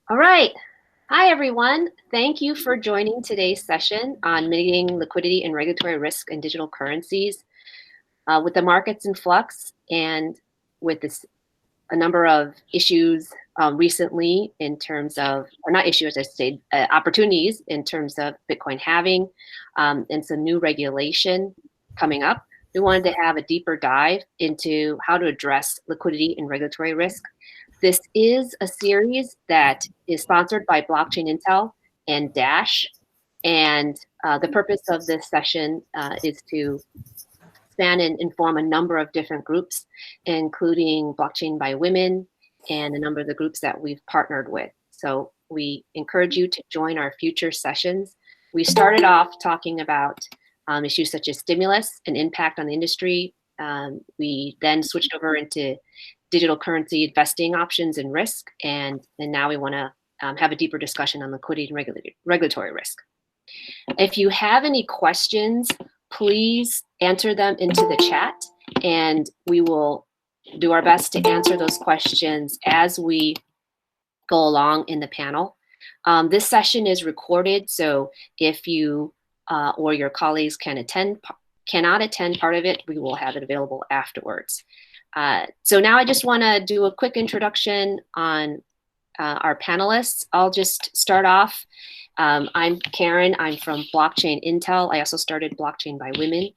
All right. Hi, everyone. Thank you for joining today's session on mitigating liquidity and regulatory risk in digital currencies. With the markets in flux and with a number of issues recently in terms of, or not issues, I say, opportunities in terms of Bitcoin halving and some new regulation coming up, we wanted to have a deeper dive into how to address liquidity and regulatory risk. This is a series that is sponsored by Blockchain Intel and Dash. And the purpose of this session is to span and inform a number of different groups, including Blockchain by Women and a number of the groups that we've partnered with. So we encourage you to join our future sessions. We started off talking about issues such as stimulus and impact on the industry. We then switched over into digital currency investing options and risk, and now we want to have a deeper discussion on liquidity and regulatory risk. If you have any questions, please enter them into the chat, and we will do our best to answer those questions as we go along in the panel. This session is recorded, so if you or your colleagues cannot attend part of it, we will have it available afterwards. So now I just want to do a quick introduction on our panelists. I'll just start off. I'm Karen. I'm from Blockchain Intel. I also started Blockchain by Women.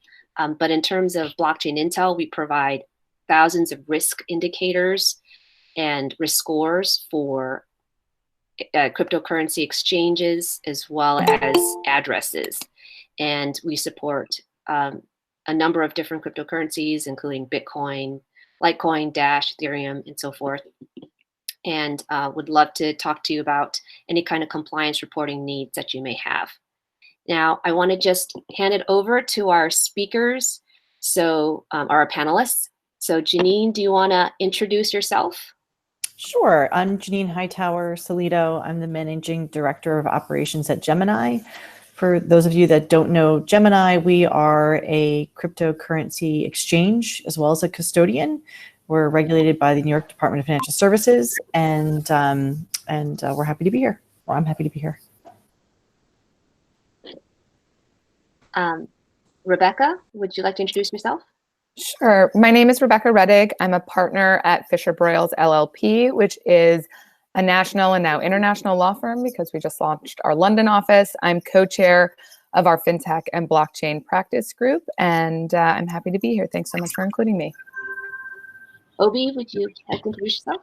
But in terms of Blockchain Intel, we provide thousands of risk indicators and risk scores for cryptocurrency exchanges as well as addresses. And we support a number of different cryptocurrencies, including Bitcoin, Litecoin, Dash, Ethereum, and so forth. And would love to talk to you about any kind of compliance reporting needs that you may have. Now, I want to just hand it over to our speakers, so our panelists. So Janine, do you want to introduce yourself? Sure. I'm Janine Hightower Solito. I'm the Managing Director of Operations at Gemini. For those of you that don't know Gemini, we are a cryptocurrency exchange as well as a custodian. We're regulated by the New York Department of Financial Services, and we're happy to be here. Or I'm happy to be here. Rebecca, would you like to introduce yourself? Sure. My name is Rebecca Reddig. I'm a partner at Fisher Broyles LLP, which is a national and now international law firm because we just launched our London office. I'm co-chair of our FinTech and Blockchain Practice Group, and I'm happy to be here. Thanks so much for including me. Obi, would you like to introduce yourself?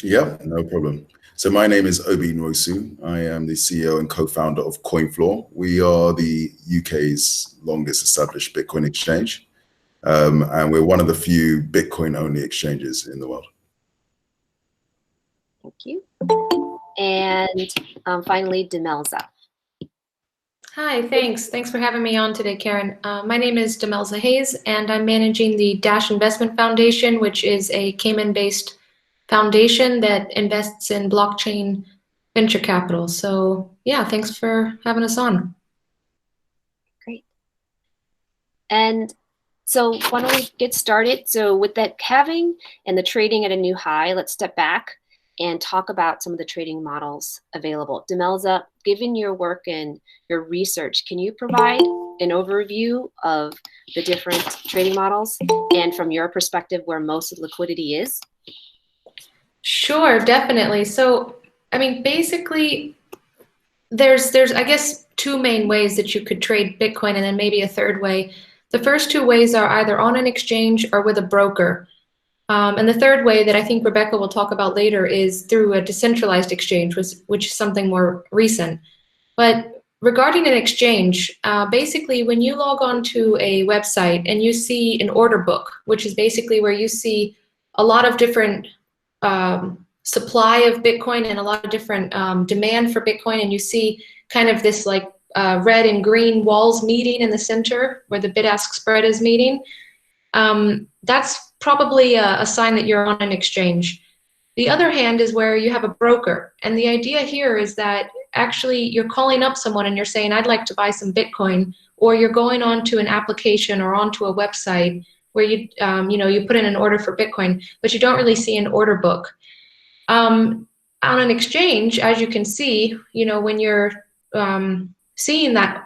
Yeah, no problem. So my name is Obi Nwosu. I am the CEO and co-founder of CoinFloor. We are the UK's longest established Bitcoin exchange, and we're one of the few Bitcoin-only exchanges in the world. Thank you. And finally, Demelza. Hi, thanks. Thanks for having me on today, Karen. My name is Demelza Hayes, and I'm managing the Dash Investment Foundation, which is a Cayman-based foundation that invests in blockchain venture capital. So yeah, thanks for having us on. Great. And so why don't we get started? So with that halving and the trading at a new high, let's step back and talk about some of the trading models available. Demelza, given your work and your research, can you provide an overview of the different trading models and from your perspective where most of the liquidity is? Sure, definitely. So, I mean, basically, there's I guess two main ways that you could trade Bitcoin, and then maybe a third way. The first two ways are either on an exchange or with a broker. And the third way that I think Rebecca will talk about later is through a decentralized exchange, which is something more recent. But regarding an exchange, basically when you log on to a website and you see an order book, which is basically where you see a lot of different supply of Bitcoin and a lot of different demand for Bitcoin, and you see kind of this like red and green walls meeting in the center where the bid-ask spread is meeting, that's probably a sign that you're on an exchange. The other hand is where you have a broker. And the idea here is that actually you're calling up someone and you're saying, I'd like to buy some Bitcoin, or you're going onto an application or onto a website where you put in an order for Bitcoin, but you don't really see an order book. On an exchange, as you can see, when you're seeing that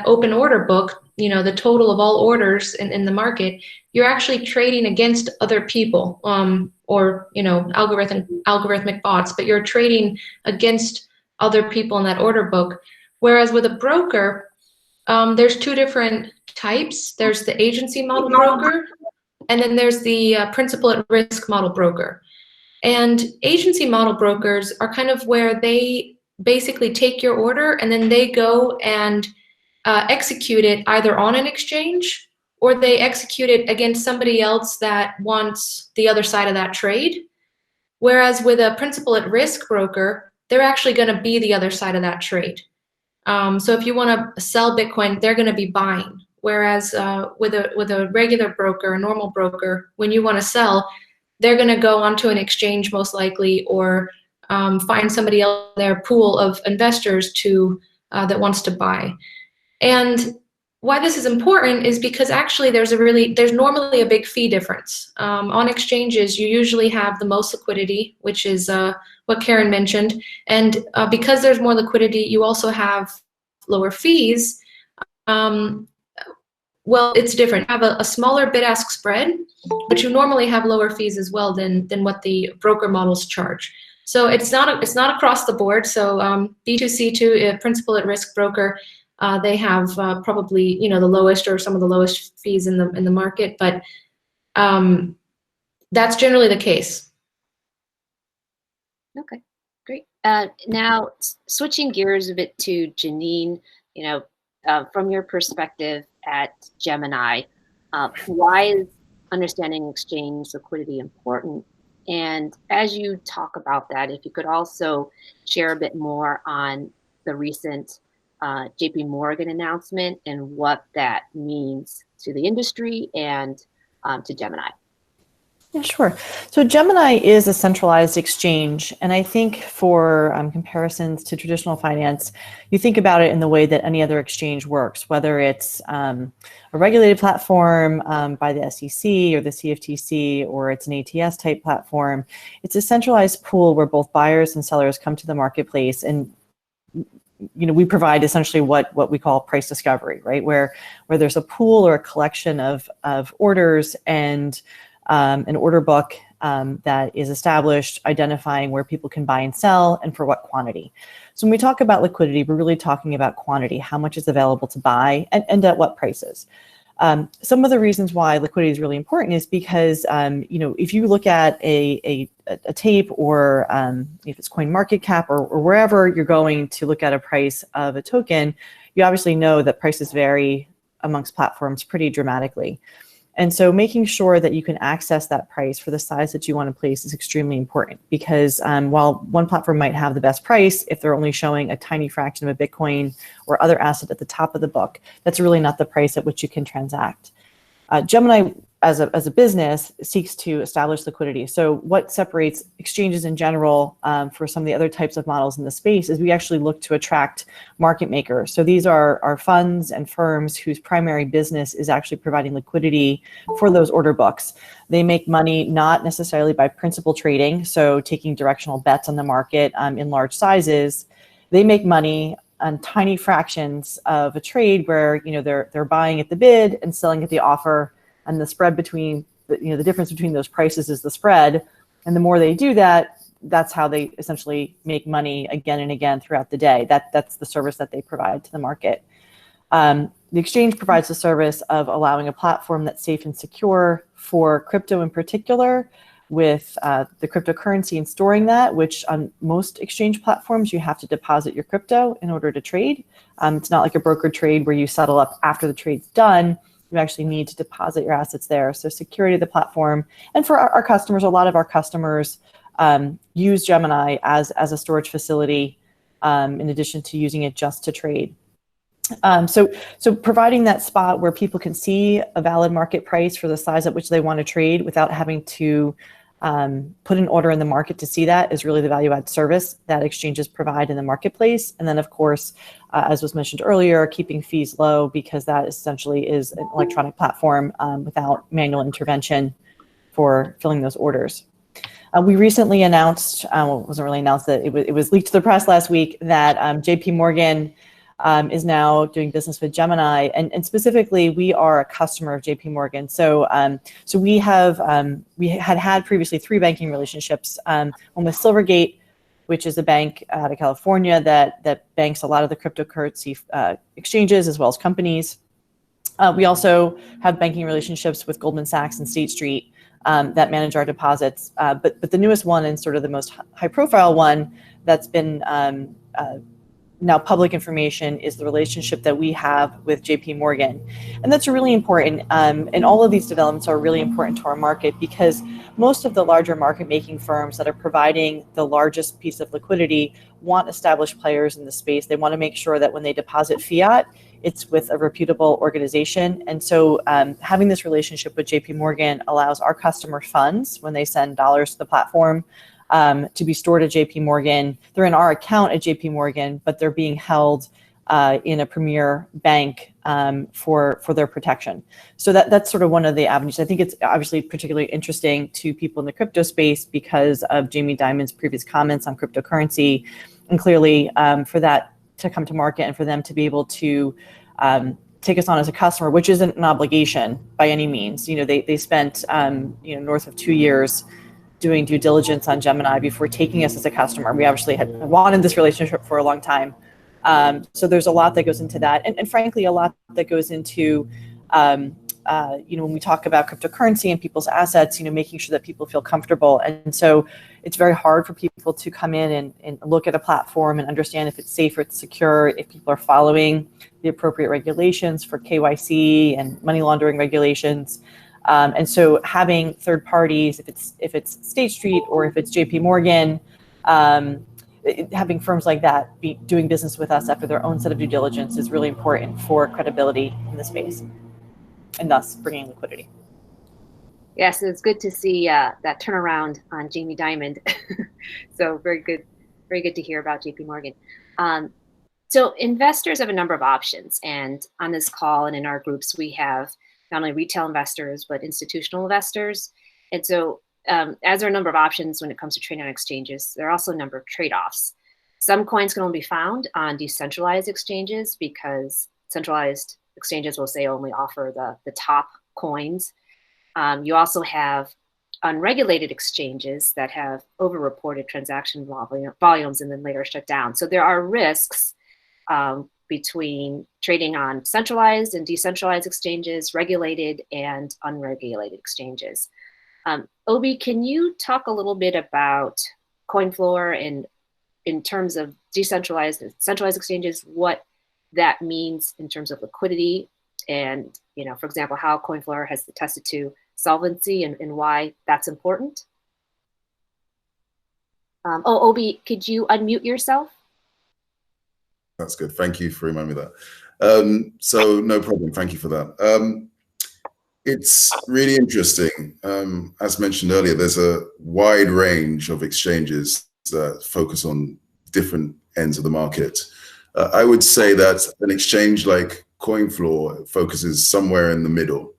open order book, the total of all orders in the market, you're actually trading against other people, or algorithmic bots, but you're trading against other people in that order book. Whereas with a broker, there's two different types. There's the agency model broker, and then there's the principal at risk model broker. And agency model brokers are kind of where they basically take your order and then they go and execute it either on an exchange, or they execute it against somebody else that wants the other side of that trade. Whereas with a principal at risk broker, they're actually going to be the other side of that trade. So if you want to sell Bitcoin, they're going to be buying. Whereas with a regular broker, a normal broker, when you want to sell, they're going to go onto an exchange most likely, or find somebody else in their pool of investors that wants to buy. And why this is important is because actually there's normally a big fee difference. On exchanges, you usually have the most liquidity, which is what Karen mentioned. And because there's more liquidity, you also have lower fees. Well, it's different. You have a smaller bid-ask spread, but you normally have lower fees as well than what the broker models charge. So it's not across the board. So B2C2, principal at risk broker, they have probably the lowest or some of the lowest fees in the market, but that's generally the case. Okay, great. Now switching gears a bit to Janine, from your perspective at Gemini, why is understanding exchange liquidity important? And as you talk about that, if you could also share a bit more on the recent JP Morgan announcement and what that means to the industry and to Gemini. Yeah, sure. So Gemini is a centralized exchange. And I think for comparisons to traditional finance, you think about it in the way that any other exchange works, whether it's a regulated platform by the SEC or the CFTC, or it's an ATS type platform. It's a centralized pool where both buyers and sellers come to the marketplace, and we provide essentially what we call price discovery, right? Where there's a pool or a collection of orders and an order book that is established, identifying where people can buy and sell and for what quantity. So when we talk about liquidity, we're really talking about quantity, how much is available to buy and at what prices. Some of the reasons why liquidity is really important is because, if you look at a tape, or if it's CoinMarketCap or wherever you're going to look at a price of a token, you obviously know that prices vary amongst platforms pretty dramatically. And so making sure that you can access that price for the size that you want to place is extremely important, because while one platform might have the best price, if they're only showing a tiny fraction of a Bitcoin or other asset at the top of the book, that's really not the price at which you can transact. Gemini, as a business, seeks to establish liquidity. So what separates exchanges in general for some of the other types of models in the space is we actually look to attract market makers. So these are funds and firms whose primary business is actually providing liquidity for those order books. They make money not necessarily by principal trading, so taking directional bets on the market in large sizes. They make money on tiny fractions of a trade where they're buying at the bid and selling at the offer, and the spread between the difference between those prices is the spread. And the more they do that, that's how they essentially make money again and again throughout the day. That's the service that they provide to the market. The exchange provides the service of allowing a platform that's safe and secure for crypto in particular, with the cryptocurrency and storing that, which on most exchange platforms, you have to deposit your crypto in order to trade. It's not like a broker trade where you settle up after the trade's done. You actually need to deposit your assets there. So security of the platform. And for our customers, a lot of our customers use Gemini as a storage facility in addition to using it just to trade. So providing that spot where people can see a valid market price for the size at which they want to trade without having to put an order in the market to see that is really the value-add service that exchanges provide in the marketplace. And then, of course, as was mentioned earlier, keeping fees low, because that essentially is an electronic platform without manual intervention for filling those orders. We recently announced, well, it wasn't really announced, that it was leaked to the press last week that JP Morgan is now doing business with Gemini, and specifically, we are a customer of JP Morgan. So we had previously 3 banking relationships, one with Silvergate, which is a bank out of California that banks a lot of the cryptocurrency exchanges as well as companies. We also have banking relationships with Goldman Sachs and State Street that manage our deposits. But the newest one, and sort of the most high-profile one that's been now public information, is the relationship that we have with JP Morgan. And that's really important. And all of these developments are really important to our market because most of the larger market making firms that are providing the largest piece of liquidity want established players in the space. They want to make sure that when they deposit fiat, it's with a reputable organization. And so having this relationship with JP Morgan allows our customer funds, when they send dollars to the platform, to be stored at JP Morgan. They're in our account at JP Morgan, but they're being held in a premier bank for their protection. So that's sort of one of the avenues. I think it's obviously particularly interesting to people in the crypto space because of Jamie Dimon's previous comments on cryptocurrency, and clearly for that to come to market and for them to be able to take us on as a customer, which isn't an obligation by any means. They spent north of 2 years doing due diligence on Gemini before taking us as a customer. We obviously had wanted this relationship for a long time. So there's a lot that goes into that. And frankly, a lot that goes into, when we talk about cryptocurrency and people's assets, making sure that people feel comfortable. And so it's very hard for people to come in and look at a platform and understand if it's safe or it's secure, if people are following the appropriate regulations for KYC and money laundering regulations. And so having third parties, if it's State Street or if it's JP Morgan, having firms like that be doing business with us after their own set of due diligence is really important for credibility in the space, and thus bringing liquidity. Yes, it's good to see that turnaround on Jamie Dimon. So very good to hear about JP Morgan. So investors have a number of options, and on this call and in our groups, we have not only retail investors, but institutional investors. And so as there are a number of options when it comes to trading on exchanges, there are also a number of trade-offs. Some coins can only be found on decentralized exchanges because centralized exchanges will say only offer the top coins. You also have unregulated exchanges that have over-reported transaction volumes and then later shut down. So there are risks between trading on centralized and decentralized exchanges, regulated and unregulated exchanges. Obi, can you talk a little bit about CoinFloor and in terms of decentralized and centralized exchanges, what that means in terms of liquidity and, for example, how CoinFloor has attested to solvency and why that's important? Obi, could you unmute yourself? That's good. Thank you for reminding me of that. So no problem. Thank you for that. It's really interesting. As mentioned earlier, there's a wide range of exchanges that focus on different ends of the market. I would say that an exchange like CoinFloor focuses somewhere in the middle.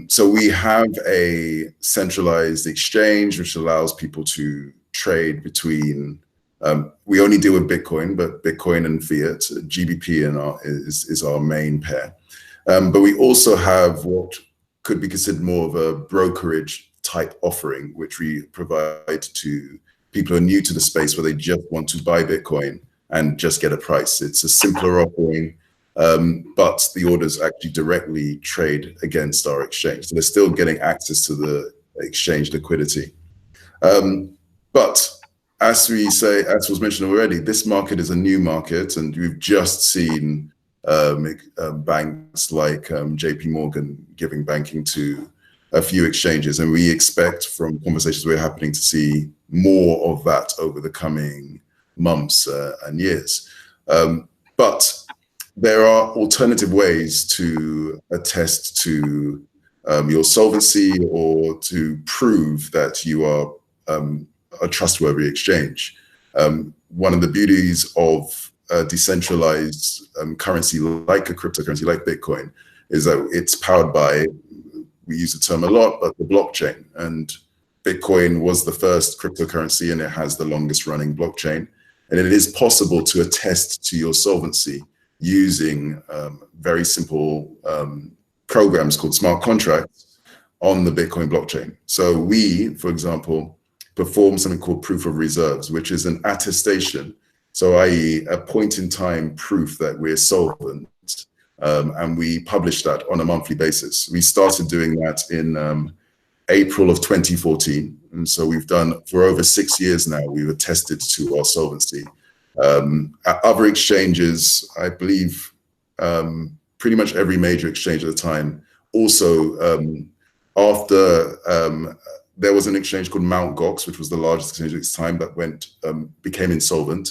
So we have a centralized exchange which allows people to trade between we only deal with Bitcoin, but Bitcoin and fiat, GBP is our main pair. But we also have what could be considered more of a brokerage type offering, which we provide to people who are new to the space where they just want to buy Bitcoin and just get a price. It's a simpler offering, but the orders actually directly trade against our exchange. So they're still getting access to the exchange liquidity. But as we say, as was mentioned already, this market is a new market, and we've just seen banks like JP Morgan giving banking to a few exchanges, and we expect from conversations we're happening to see more of that over the coming months and years. But there are alternative ways to attest to your solvency or to prove that you are a trustworthy exchange. One of the beauties of a decentralized currency like a cryptocurrency like Bitcoin is that it's powered by, we use the term a lot, but the blockchain. And Bitcoin was the first cryptocurrency and it has the longest running blockchain. And it is possible to attest to your solvency using very simple programs called smart contracts on the Bitcoin blockchain. So we, for example, perform something called proof of reserves, which is an attestation. So i.e. a point in time proof that we're solvent. And we publish that on a monthly basis. We started doing that in April of 2014. And so we've done, for over 6 years now, we've attested to our solvency. At other exchanges, I believe pretty much every major exchange at the time, also after there was an exchange called Mt. Gox, which was the largest exchange at its time, that became insolvent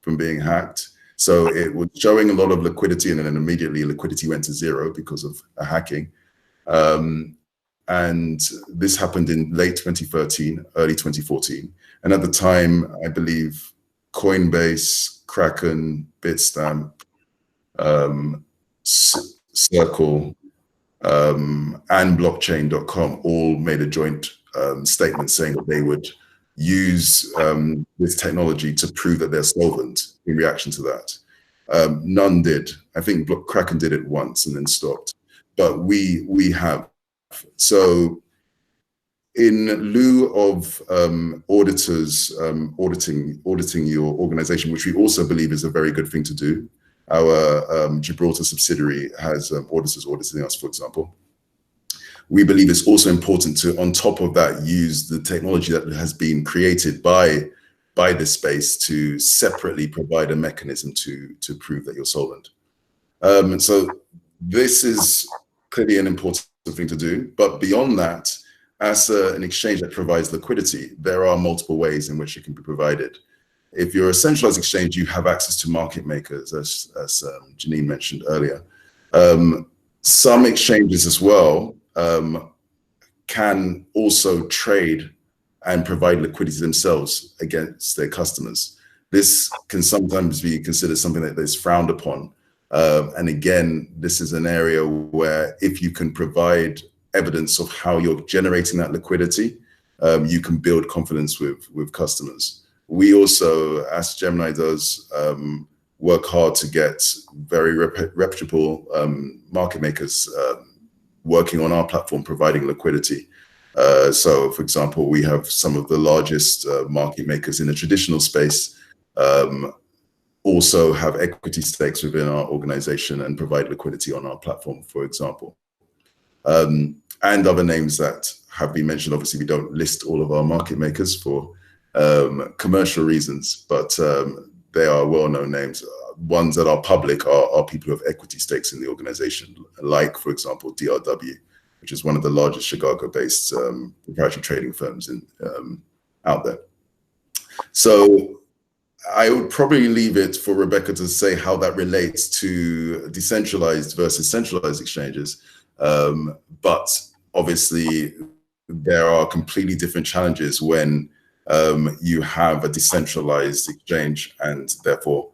from being hacked. So it was showing a lot of liquidity, and then immediately liquidity went to zero because of a hacking. And this happened in late 2013, early 2014. And at the time, I believe Coinbase, Kraken, Bitstamp, Circle, and blockchain.com all made a joint statement saying that they would use this technology to prove that they're solvent in reaction to that. None did. I think Kraken did it once and then stopped, but we have. So in lieu of auditors auditing your organization, which we also believe is a very good thing to do, our Gibraltar subsidiary has auditors auditing us, for example. We believe it's also important to, on top of that, use the technology that has been created by this space to separately provide a mechanism to prove that you're solvent. So this is clearly an important thing to do. But beyond that, as an exchange that provides liquidity, there are multiple ways in which it can be provided. If you're a centralized exchange, you have access to market makers, as Janine mentioned earlier. Some exchanges as well can also trade and provide liquidity themselves against their customers. This can sometimes be considered something that is frowned upon. And again, this is an area where if you can provide evidence of how you're generating that liquidity, you can build confidence with customers. We also, as Gemini does, work hard to get very reputable market makers working on our platform, providing liquidity. So, for example, we have some of the largest market makers in the traditional space also have equity stakes within our organization and provide liquidity on our platform, for example. And other names that have been mentioned. Obviously, we don't list all of our market makers for commercial reasons, but they are well-known names. Ones that are public are people who have equity stakes in the organization, like, for example, DRW, which is one of the largest Chicago-based proprietary trading firms out there. So I would probably leave it for Rebecca to say how that relates to decentralized versus centralized exchanges. But obviously, there are completely different challenges when you have a decentralized exchange, and therefore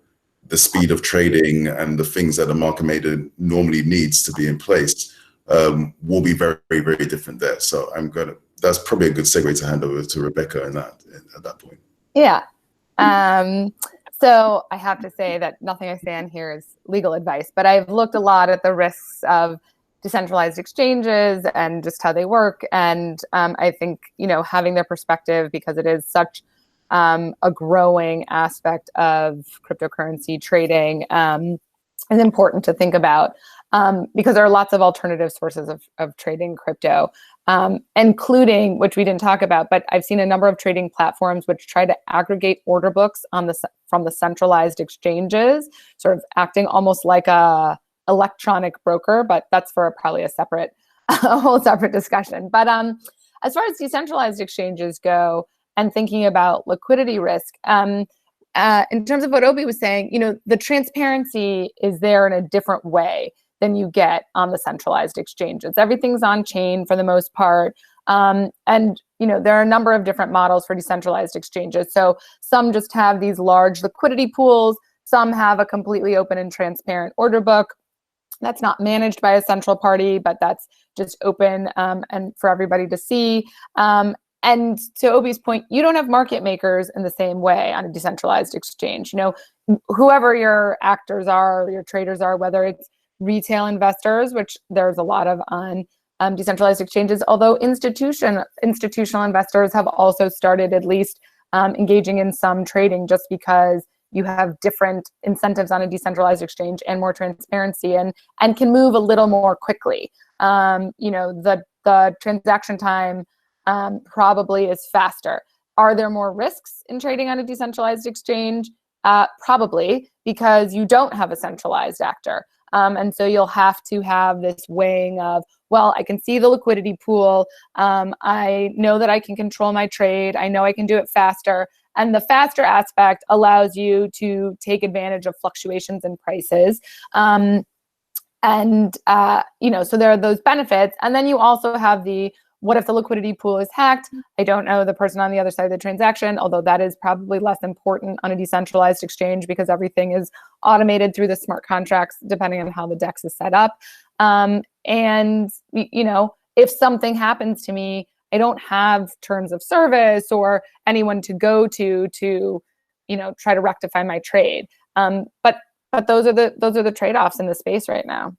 the speed of trading and the things that a market maker normally needs to be in place will be very, very different there. So that's probably a good segue to hand over to Rebecca at that point. Yeah. So I have to say that nothing I say on here is legal advice, but I've looked a lot at the risks of decentralized exchanges and just how they work. And I think, having their perspective, because it is such a growing aspect of cryptocurrency trading, is important to think about because there are lots of alternative sources of trading crypto, including, which we didn't talk about, but I've seen a number of trading platforms which try to aggregate order books from the centralized exchanges, sort of acting almost like a electronic broker, but that's for probably a whole separate discussion. But as far as decentralized exchanges go and thinking about liquidity risk, in terms of what Obi was saying, the transparency is there in a different way than you get on the centralized exchanges. Everything's on chain for the most part. And there are a number of different models for decentralized exchanges. So some just have these large liquidity pools. Some have a completely open and transparent order book that's not managed by a central party, but that's just open and for everybody to see. And to Obi's point, you don't have market makers in the same way on a decentralized exchange. Whoever your actors are, your traders are, whether it's retail investors, which there's a lot of on decentralized exchanges, although institutional investors have also started at least engaging in some trading, just because you have different incentives on a decentralized exchange and more transparency, and can move a little more quickly. The transaction time probably is faster. Are there more risks in trading on a decentralized exchange? Probably, because you don't have a centralized actor. And so you'll have to have this weighing of, well, I can see the liquidity pool. I know that I can control my trade. I know I can do it faster. And the faster aspect allows you to take advantage of fluctuations in prices. So there are those benefits. And then you also have what if the liquidity pool is hacked? I don't know the person on the other side of the transaction, although that is probably less important on a decentralized exchange because everything is automated through the smart contracts, depending on how the DEX is set up. If something happens to me, I don't have terms of service or anyone to go to try to rectify my trade. But those are the trade-offs in the space right now.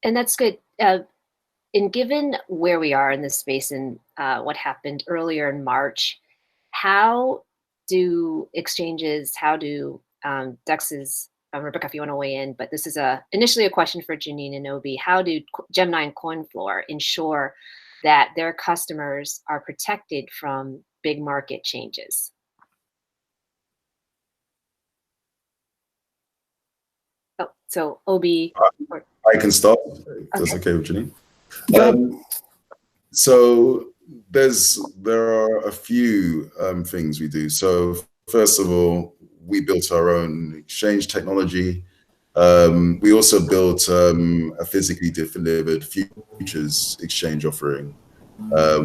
And that's good. And given where we are in this space and what happened earlier in March, how do exchanges, DEXs, Rebecca, if you want to weigh in, but this is initially a question for Janine and Obi, how do Gemini and CoinFloor ensure that their customers are protected from big market changes? Oh, so Obi. I can start, if that's okay with Janine. So there are a few things we do. So first of all, we built our own exchange technology. We also built a physically delivered futures exchange offering,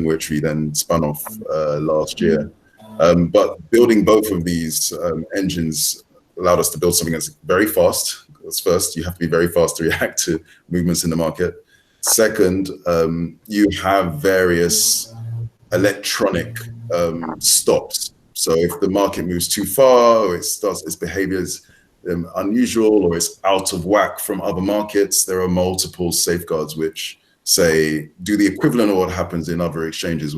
which we then spun off last year. But building both of these engines allowed us to build something that's very fast. That's first, you have to be very fast to react to movements in the market. Second, you have various electronic stops. So if the market moves too far, or its behavior is unusual, or it's out of whack from other markets, there are multiple safeguards which do the equivalent of what happens in other exchanges,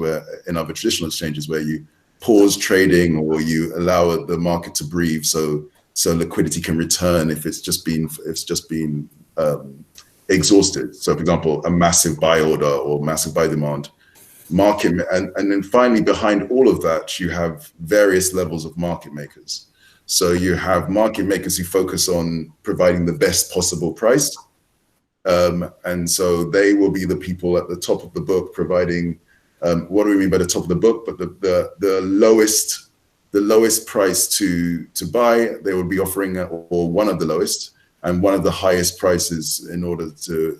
in other traditional exchanges, where you pause trading or you allow the market to breathe, so liquidity can return if it's just been exhausted. So, for example, a massive buy order or massive buy demand. Market, and then finally, behind all of that, you have various levels of market makers. So you have market makers who focus on providing the best possible price. And so they will be the people at the top of the book providing, what do we mean by the top of the book? But the lowest price to buy, they will be offering, or one of the lowest, and one of the highest prices in order to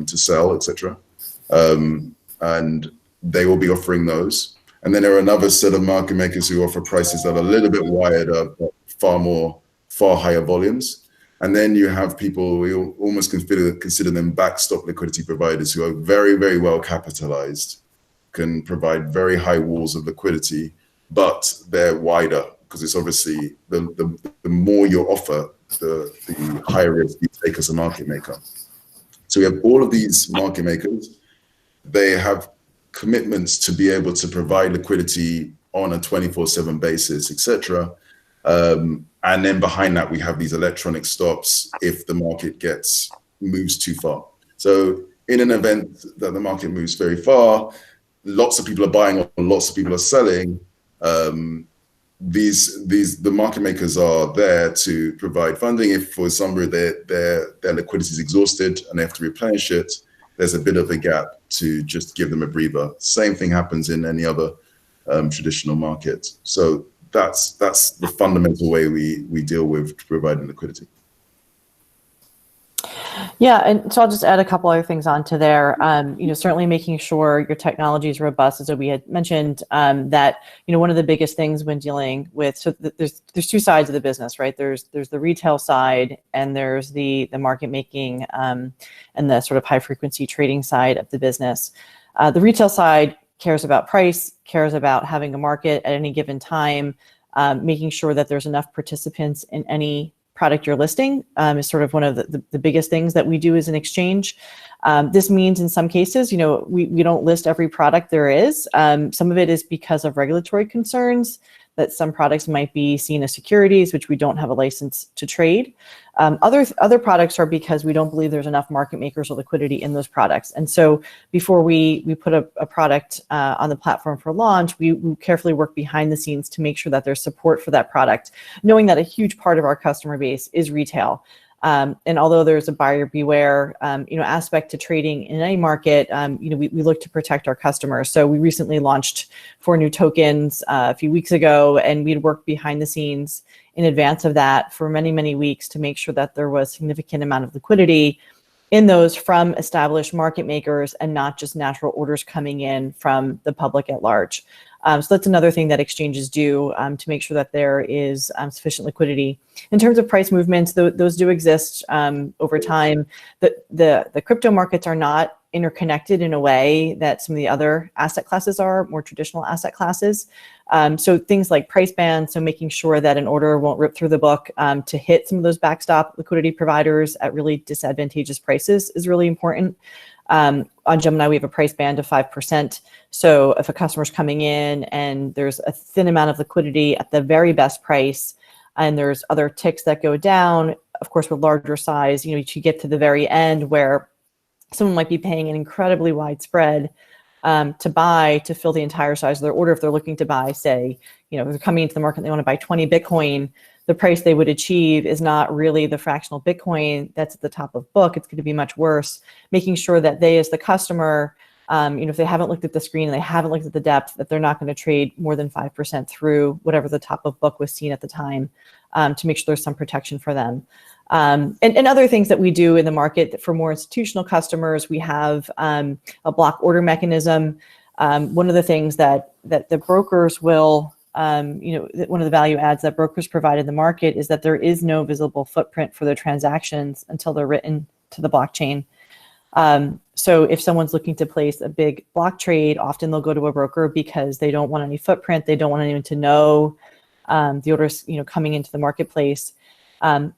sell, etc. And they will be offering those. And then there are another set of market makers who offer prices that are a little bit wider, but far higher volumes. And then you have people, we almost consider them backstop liquidity providers who are very, very well capitalized, can provide very high walls of liquidity, but they're wider, because it's obviously the more you offer, the higher risk you take as a market maker. So we have all of these market makers. They have commitments to be able to provide liquidity on a 24/7 basis, etc. And then behind that, we have these electronic stops if the market moves too far. So in an event that the market moves very far, lots of people are buying or lots of people are selling. The market makers are there to provide funding. If for some reason their liquidity is exhausted and they have to replenish it, there's a bit of a gap to just give them a breather. Same thing happens in any other traditional market. So that's the fundamental way we deal with providing liquidity. Yeah, and so I'll just add a couple other things onto there. Certainly making sure your technology is robust, as we had mentioned. That one of the biggest things when dealing with there's two sides of the business, right? There's the retail side, and there's the market making and the sort of high frequency trading side of the business. The retail side cares about price, cares about having a market at any given time, making sure that there's enough participants in any product you're listing is sort of one of the biggest things that we do as an exchange. This means in some cases, we don't list every product there is. Some of it is because of regulatory concerns, that some products might be seen as securities, which we don't have a license to trade. Other products are because we don't believe there's enough market makers or liquidity in those products. And so before we put a product on the platform for launch, we carefully work behind the scenes to make sure that there's support for that product, knowing that a huge part of our customer base is retail. And although there's a buyer beware, aspect to trading in any market, we look to protect our customers. So we recently launched 4 new tokens a few weeks ago, and we'd worked behind the scenes in advance of that for many, many weeks to make sure that there was significant amount of liquidity in those from established market makers and not just natural orders coming in from the public at large. So that's another thing that exchanges do to make sure that there is sufficient liquidity. In terms of price movements, those do exist over time. The crypto markets are not interconnected in a way that some of the other asset classes are, more traditional asset classes. So things like price bands, so making sure that an order won't rip through the book to hit some of those backstop liquidity providers at really disadvantageous prices is really important. On Gemini, we have a price band of 5%. So if a customer's coming in and there's a thin amount of liquidity at the very best price, and there's other ticks that go down, of course, with larger size, you get to the very end where someone might be paying an incredibly wide spread to buy to fill the entire size of their order. If they're looking to buy, say, if they're coming into the market and they want to buy 20 Bitcoin, the price they would achieve is not really the fractional Bitcoin that's at the top of book. It's going to be much worse. Making sure that they, as the customer, if they haven't looked at the screen and they haven't looked at the depth, that they're not going to trade more than 5% through whatever the top of book was seen at the time, to make sure there's some protection for them. And other things that we do in the market for more institutional customers, we have a block order mechanism. One of the things that the brokers will, one of the value adds that brokers provide in the market is that there is no visible footprint for their transactions until they're written to the blockchain. So if someone's looking to place a big block trade, often they'll go to a broker because they don't want any footprint. They don't want anyone to know the orders, coming into the marketplace.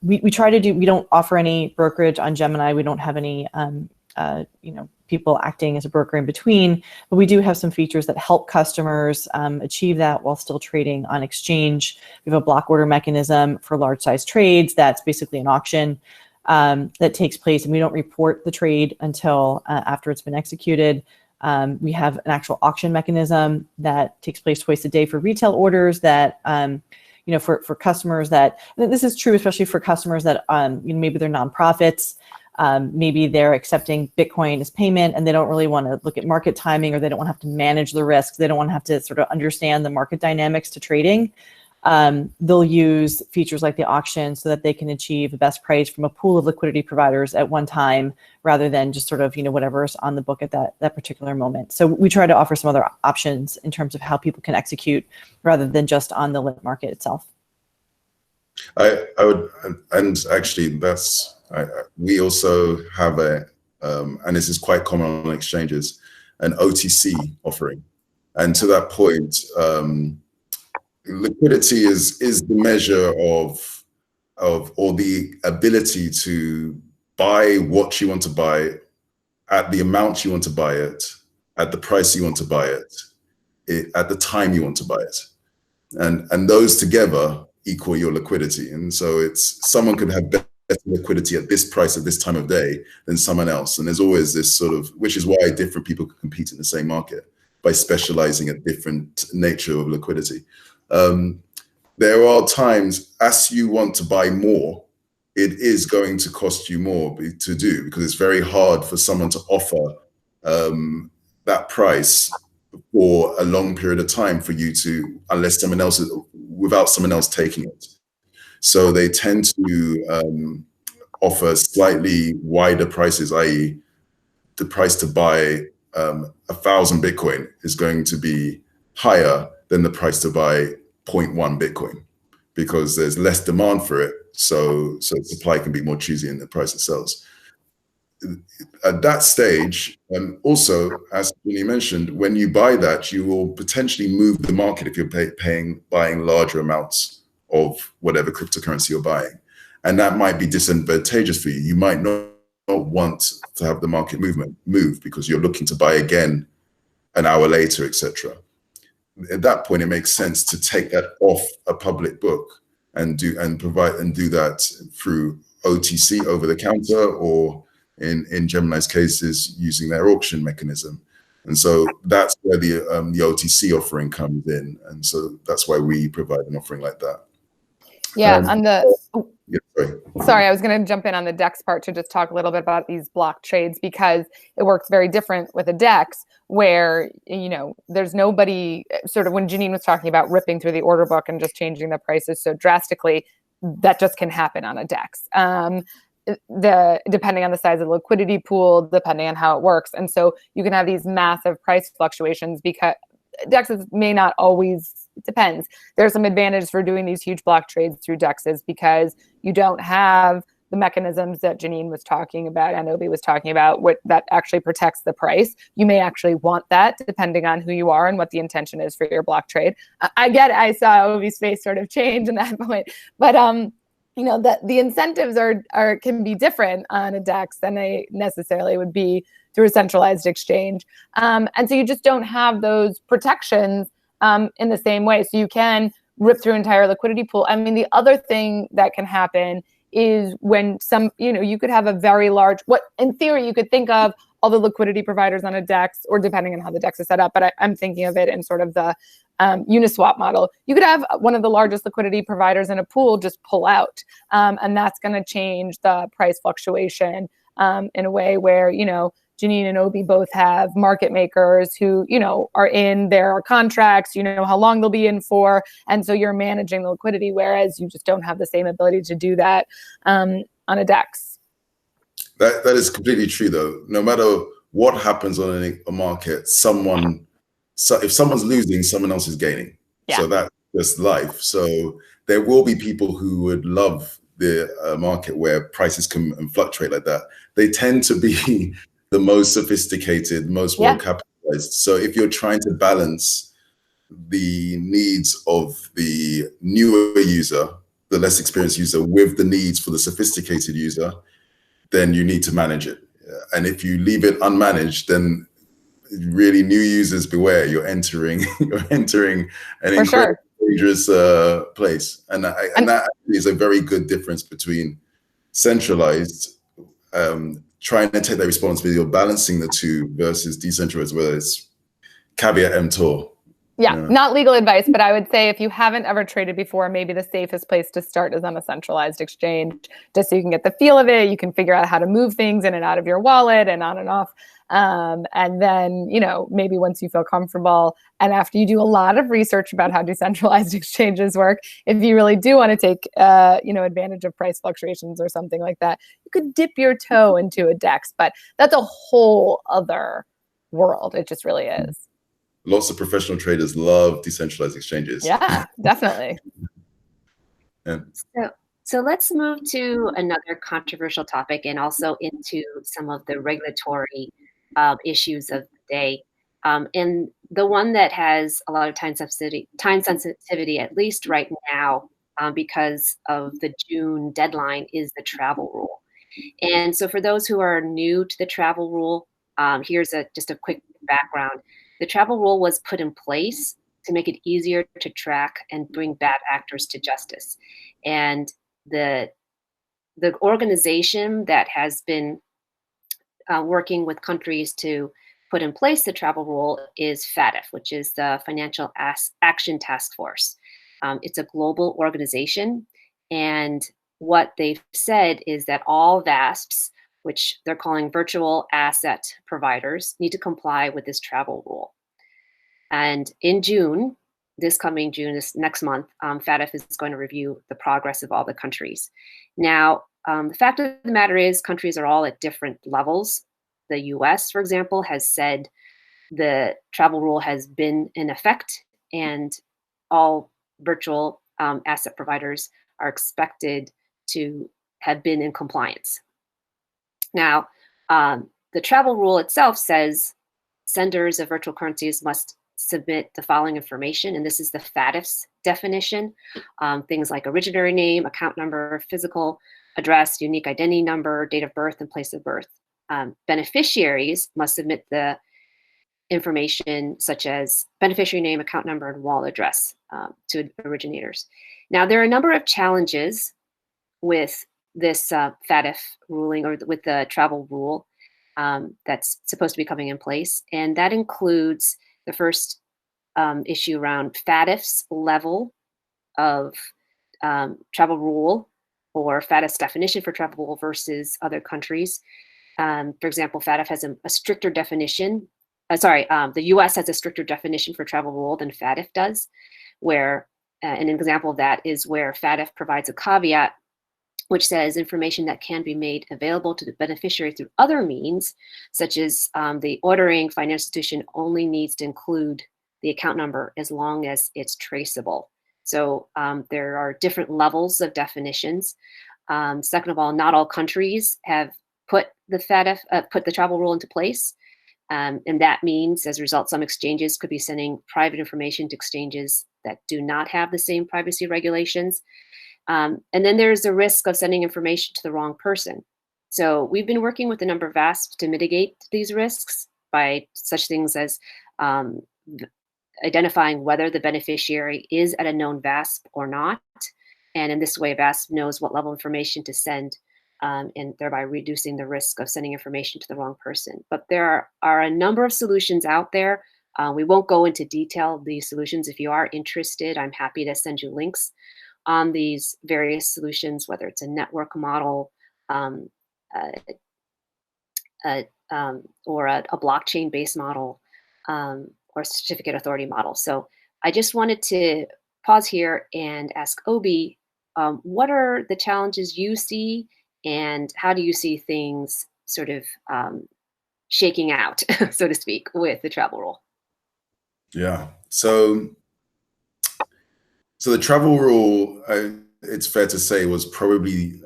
We try to we don't offer any brokerage on Gemini. We don't have any, people acting as a broker in between, but we do have some features that help customers achieve that while still trading on exchange. We have a block order mechanism for large size trades. That's basically an auction that takes place, and we don't report the trade until after it's been executed. We have an actual auction mechanism that takes place twice a day for retail orders that, for customers that, and this is true, especially for customers that, maybe they're nonprofits, maybe they're accepting Bitcoin as payment and they don't really want to look at market timing, or they don't want to have to manage the risks. They don't want to have to sort of understand the market dynamics to trading. They'll use features like the auction so that they can achieve the best price from a pool of liquidity providers at one time, rather than just sort of, whatever's on the book at that particular moment. So we try to offer some other options in terms of how people can execute rather than just on the lit market itself. I would, and actually we also have and this is quite common on exchanges, an OTC offering. And to that point, liquidity is the measure of or the ability to buy what you want to buy at the amount you want to buy it, at the price you want to buy it, at the time you want to buy it. And those together equal your liquidity. And so it's, someone could have better liquidity at this price at this time of day than someone else. And there's always this sort of, which is why different people can compete in the same market by specializing at different nature of liquidity. There are times as you want to buy more, it is going to cost you more to do, because it's very hard for someone to offer that price for a long period of time for you to, unless someone else, without someone else taking it. So they tend to offer slightly wider prices, i.e. the price to buy 1,000 Bitcoin is going to be higher than the price to buy 0.1 Bitcoin, because there's less demand for it. So supply can be more choosy in the price it sells. at that stage, and also, as you mentioned, when you buy that, you will potentially move the market if you're buying larger amounts of whatever cryptocurrency you're buying. And that might be disadvantageous for you. You might not want to have the market move because you're looking to buy again an hour later, etc. At that point, it makes sense to take that off a public book and do that through OTC, over the counter, or in Gemini's cases, using their auction mechanism. And so that's where the OTC offering comes in. And so that's why we provide an offering like that. Yeah, Sorry. Sorry, I was going to jump in on the DEX part to just talk a little bit about these block trades, because it works very different with a DEX where, there's nobody, sort of when Janine was talking about ripping through the order book and just changing the prices so drastically, that just can happen on a DEX. Depending on the size of the liquidity pool, depending on how it works. And so you can have these massive price fluctuations because DEXs may not always, it depends. There's some advantages for doing these huge block trades through DEXs because you don't have the mechanisms that Janine was talking about and Obi was talking about, that actually protects the price. You may actually want that depending on who you are and what the intention is for your block trade. I saw Obi's face sort of change in that point, but that the incentives can be different on a DEX than they necessarily would be through a centralized exchange. And so you just don't have those protections in the same way. So you can rip through entire liquidity pool. I mean, the other thing that can happen is when you could have a very large, what in theory you could think of all the liquidity providers on a DEX, or depending on how the DEX is set up, but I'm thinking of it in sort of the Uniswap model. You could have one of the largest liquidity providers in a pool just pull out, and that's going to change the price fluctuation in a way where, Janine and Obi both have market makers who, are in their contracts, how long they'll be in for. And so you're managing the liquidity, whereas you just don't have the same ability to do that on a DEX. That is completely true, though. No matter what happens on a market, if someone's losing, someone else is gaining. Yeah. So that's just life. So there will be people who would love the market where prices can fluctuate like that. They tend to be the most sophisticated, most well capitalized. So if you're trying to balance the needs of the newer user, the less experienced user, with the needs for the sophisticated user, then you need to manage it. And if you leave it unmanaged, then really, new users beware. You're entering an incredibly dangerous place. And that is a very good difference between centralized, trying to take that responsibility of balancing the two, versus decentralized, whether it's caveat emptor. Yeah, not legal advice, but I would say if you haven't ever traded before, maybe the safest place to start is on a centralized exchange, just so you can get the feel of it. You can figure out how to move things in and out of your wallet and on and off. And then, maybe once you feel comfortable, and after you do a lot of research about how decentralized exchanges work, if you really do want to take, advantage of price fluctuations or something like that, you could dip your toe into a DEX, but that's a whole other world. It just really is. Lots of professional traders love decentralized exchanges. Yeah, definitely. Yeah. So let's move to another controversial topic, and also into some of the regulatory issues of the day. And the one that has a lot of time sensitivity, at least right now, because of the June deadline, is the travel rule. And so for those who are new to the travel rule, here's just a quick background. The travel rule was put in place to make it easier to track and bring bad actors to justice. And the organization that has been working with countries to put in place the travel rule is FATF, which is the Financial Action Task Force. It's a global organization, and what they've said is that all VASPs, which they're calling virtual asset providers, need to comply with this travel rule. And in June, this next month, FATF is going to review the progress of all the countries. Now, the fact of the matter is countries are all at different levels. The US, for example, has said the travel rule has been in effect, and all virtual asset providers are expected to have been in compliance. Now, The travel rule itself says senders of virtual currencies must submit the following information, and this is the FATF's definition. Things like originator name, account number, physical address, unique identity number, date of birth, and place of birth. Beneficiaries must submit the information such as beneficiary name, account number, and wallet address to originators. Now, there are a number of challenges with this FATF ruling, or with the travel rule that's supposed to be coming in place. And that includes the first issue around FATF's level of travel rule, or FATF's definition for travel rule versus other countries. For example, FATF has a stricter definition. The US has a stricter definition for travel rule than FATF does, where an example of that is where FATF provides a caveat which says information that can be made available to the beneficiary through other means, such as the ordering financial institution only needs to include the account number as long as it's traceable. So there are different levels of definitions. Second of all, not all countries have put the FATF, put the travel rule into place. And that means, as a result, some exchanges could be sending private information to exchanges that do not have the same privacy regulations. And then there's the risk of sending information to the wrong person. So we've been working with a number of VASP to mitigate these risks by such things as identifying whether the beneficiary is at a known VASP or not. And in this way, VASP knows what level of information to send, and thereby reducing the risk of sending information to the wrong person. But there are a number of solutions out there. We won't go into detail of these solutions. If you are interested, I'm happy to send you links on these various solutions, whether it's a network model or a blockchain-based model or certificate authority model. So I just wanted to pause here and ask Obi, what are the challenges you see, and how do you see things sort of shaking out, so to speak, with the travel rule? Yeah, so the travel rule, it's fair to say, was probably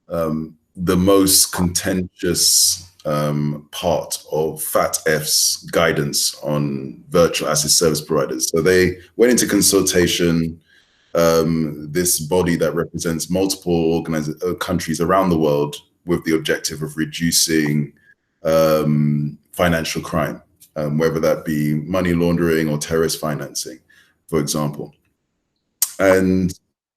the most contentious part of FATF's guidance on virtual asset service providers. So they went into consultation, this body that represents multiple countries around the world, with the objective of reducing financial crime, whether that be money laundering or terrorist financing, for example. And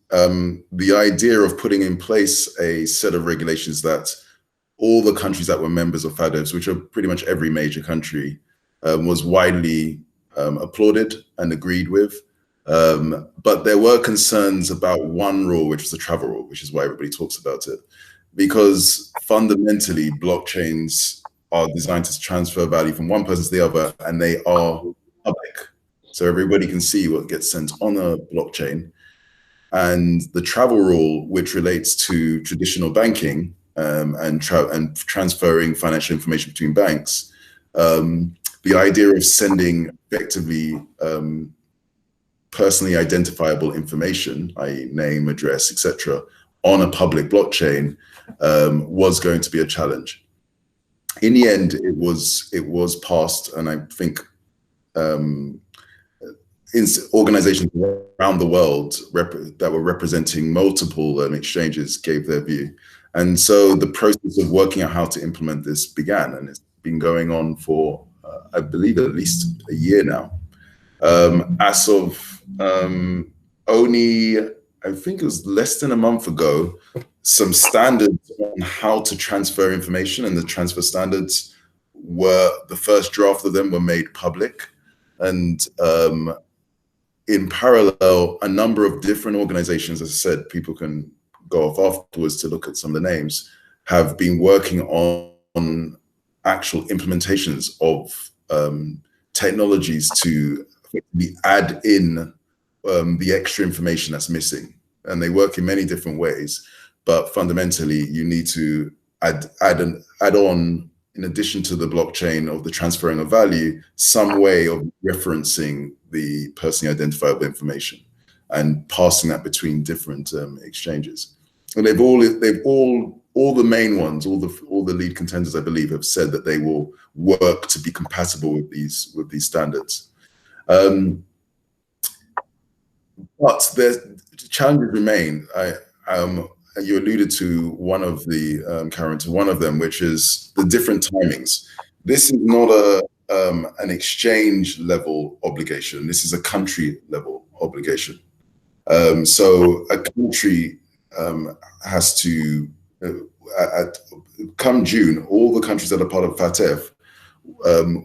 the idea of putting in place a set of regulations that all the countries that were members of FATF, which are pretty much every major country, was widely applauded and agreed with. But there were concerns about one rule, which was the travel rule, which is why everybody talks about it. Because fundamentally, blockchains are designed to transfer value from one person to the other, and they are public. So everybody can see what gets sent on a blockchain. And the travel rule, which relates to traditional banking and transferring financial information between banks, the idea of sending effectively personally identifiable information, i.e. name, address, etc., on a public blockchain was going to be a challenge. In the end, it was passed, and I think organizations around the world that were representing multiple exchanges gave their view. And so the process of working out how to implement this began, and it's been going on for, I believe, at least a year now. As of only, I think it was less than a month ago, some standards on how to transfer information, and the transfer standards were, the first draft of them were made public. And in parallel, a number of different organizations, as I said, people can go off afterwards to look at some of the names, have been working on actual implementations of technologies to add in the extra information that's missing. And they work in many different ways, but fundamentally you need to add on, in addition to the blockchain of the transferring of value, some way of referencing the personally identifiable information and passing that between different exchanges. And all all the main ones, all the lead contenders, I believe, have said that they will work to be compatible with these standards. But the challenges remain. You alluded to one of the, Karen, to one of them, which is the different timings. This is not an exchange level obligation. This is a country level obligation. So a country has to, come June, all the countries that are part of FATF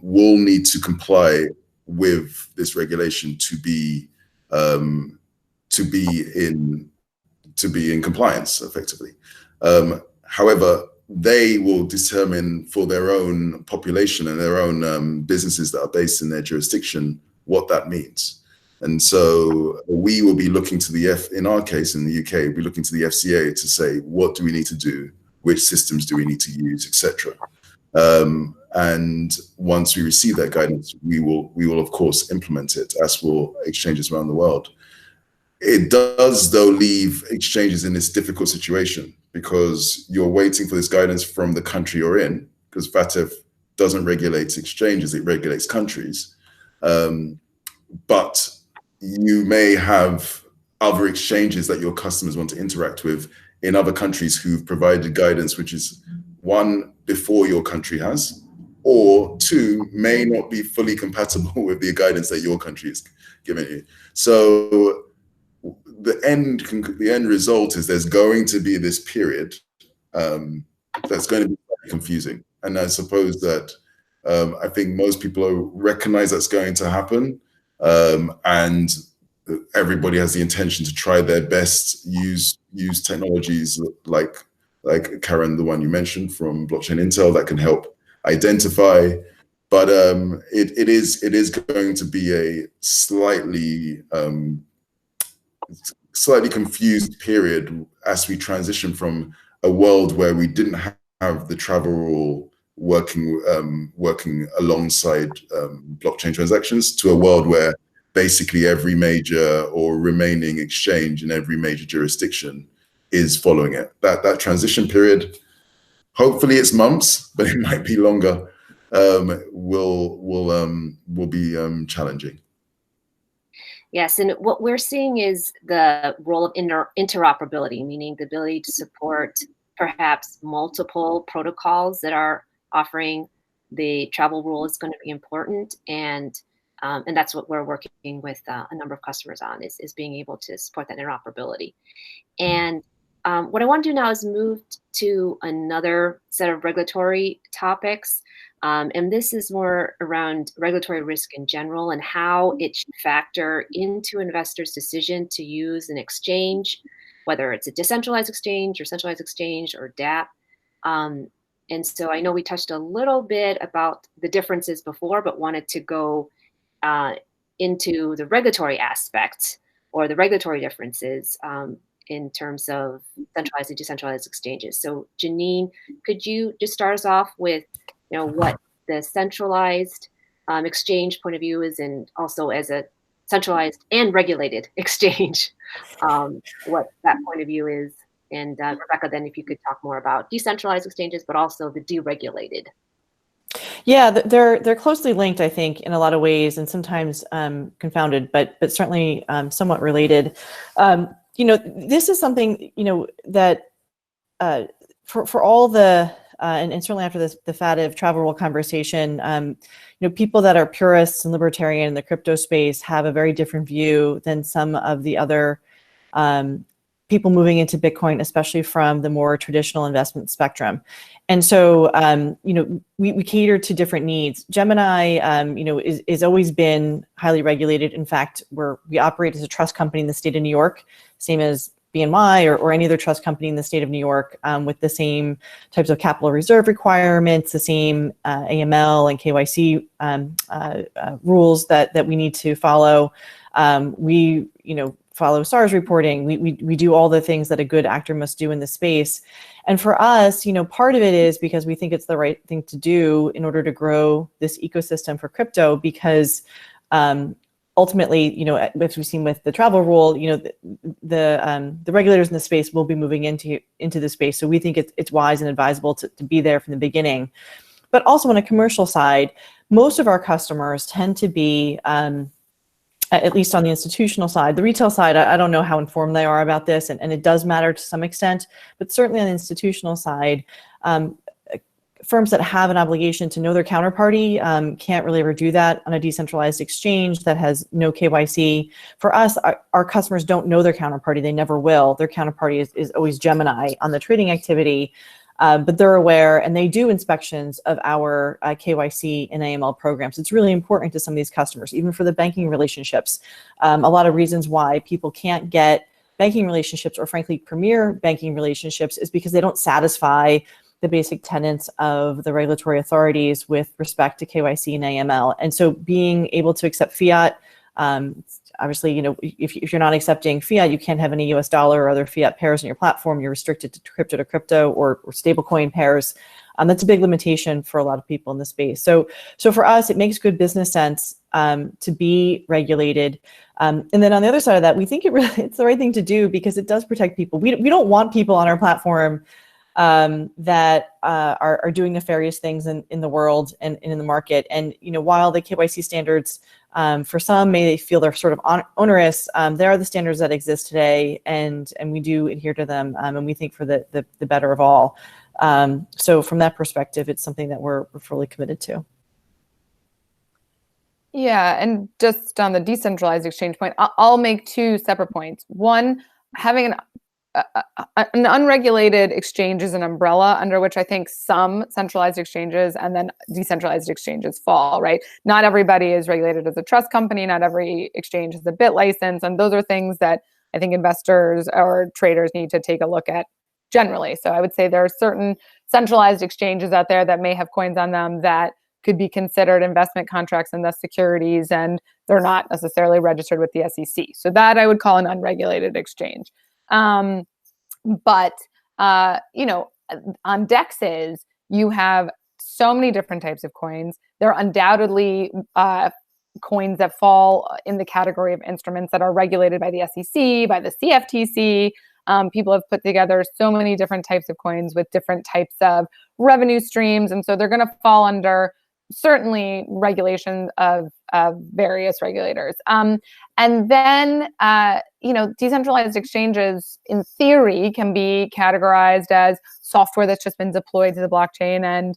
will need to comply with this regulation to be in compliance effectively. However, they will determine for their own population and their own businesses that are based in their jurisdiction what that means. And so we will be looking to in our case in the UK, we'll be looking to the FCA to say, what do we need to do? Which systems do we need to use, etc. And once we receive that guidance, we will of course implement it, as will exchanges around the world. It does, though, leave exchanges in this difficult situation because you're waiting for this guidance from the country you're in, because FATF doesn't regulate exchanges, it regulates countries. But you may have other exchanges that your customers want to interact with in other countries who've provided guidance, which is one, before your country has, or two, may not be fully compatible with the guidance that your country is giving you. So the end result is there's going to be this period that's going to be confusing. And I suppose that I think most people recognize that's going to happen. And everybody has the intention to try their best, use technologies like Karen, the one you mentioned from Blockchain Intel, that can help identify. But it is going to be a slightly confused period as we transition from a world where we didn't have the travel rule working alongside blockchain transactions to a world where basically every major or remaining exchange in every major jurisdiction is following it. That transition period, hopefully it's months, but it might be longer, will be challenging. Yes, and what we're seeing is the role of interoperability, meaning the ability to support perhaps multiple protocols that are offering the travel rule is going to be important, and that's what we're working with a number of customers on, is being able to support that interoperability. And what I want to do now is move to another set of regulatory topics. And this is more around regulatory risk in general and how it should factor into investors' decision to use an exchange, whether it's a decentralized exchange or centralized exchange or DApp. And so I know we touched a little bit about the differences before, but wanted to go into the regulatory aspects or the regulatory differences in terms of centralized and decentralized exchanges. So Janine, could you just start us off with what the centralized exchange point of view is, and also as a centralized and regulated exchange, what that point of view is. And Rebecca, then if you could talk more about decentralized exchanges, but also the deregulated. Yeah, they're closely linked, I think, in a lot of ways, and sometimes confounded, but certainly somewhat related. This is something that for all the and certainly after the FATF travel rule conversation, people that are purists and libertarian in the crypto space have a very different view than some of the other people moving into Bitcoin, especially from the more traditional investment spectrum. And so, we cater to different needs. Gemini, is always been highly regulated. In fact, we operate as a trust company in the state of New York, same as BNY or any other trust company in the state of New York, with the same types of capital reserve requirements, the same AML and KYC rules that we need to follow. We follow SARS reporting. We do all the things that a good actor must do in the space. And for us, part of it is because we think it's the right thing to do in order to grow this ecosystem for crypto, because ultimately, as we've seen with the travel rule, the regulators in the space will be moving into the space. So we think it's wise and advisable to be there from the beginning. But also on a commercial side, most of our customers tend to be, at least on the institutional side. The retail side, I don't know how informed they are about this, and it does matter to some extent, but certainly on the institutional side, firms that have an obligation to know their counterparty can't really ever do that on a decentralized exchange that has no KYC. For us, our customers don't know their counterparty. They never will. Their counterparty is always Gemini on the trading activity, but they're aware, and they do inspections of our KYC and AML programs. It's really important to some of these customers, even for the banking relationships. A lot of reasons why people can't get banking relationships, or frankly, premier banking relationships, is because they don't satisfy the basic tenets of the regulatory authorities with respect to KYC and AML. And so being able to accept fiat, obviously, if you're not accepting fiat, you can't have any US dollar or other fiat pairs in your platform. You're restricted to crypto or stablecoin pairs. That's a big limitation for a lot of people in the space. So for us, it makes good business sense to be regulated. And then on the other side of that, we think it's the right thing to do because it does protect people. We don't want people on our platform that are doing nefarious things in the world and in the market. And while the KYC standards for some may feel they're sort of onerous, there are the standards that exist today, and we do adhere to them, and we think for the better of all. So from that perspective, it's something that we're fully committed to. Yeah, and just on the decentralized exchange point, I'll make two separate points. One, having an unregulated exchange is an umbrella under which I think some centralized exchanges and then decentralized exchanges fall, right? Not everybody is regulated as a trust company. Not every exchange has a BIT license. And those are things that I think investors or traders need to take a look at generally. So I would say there are certain centralized exchanges out there that may have coins on them that could be considered investment contracts and thus securities, and they're not necessarily registered with the SEC. So that I would call an unregulated exchange. But on DEXs, you have so many different types of coins. There are undoubtedly coins that fall in the category of instruments that are regulated by the SEC, by the CFTC. People have put together so many different types of coins with different types of revenue streams. And so they're going to fall under certainly regulation of various regulators. And then, decentralized exchanges in theory can be categorized as software that's just been deployed to the blockchain, and,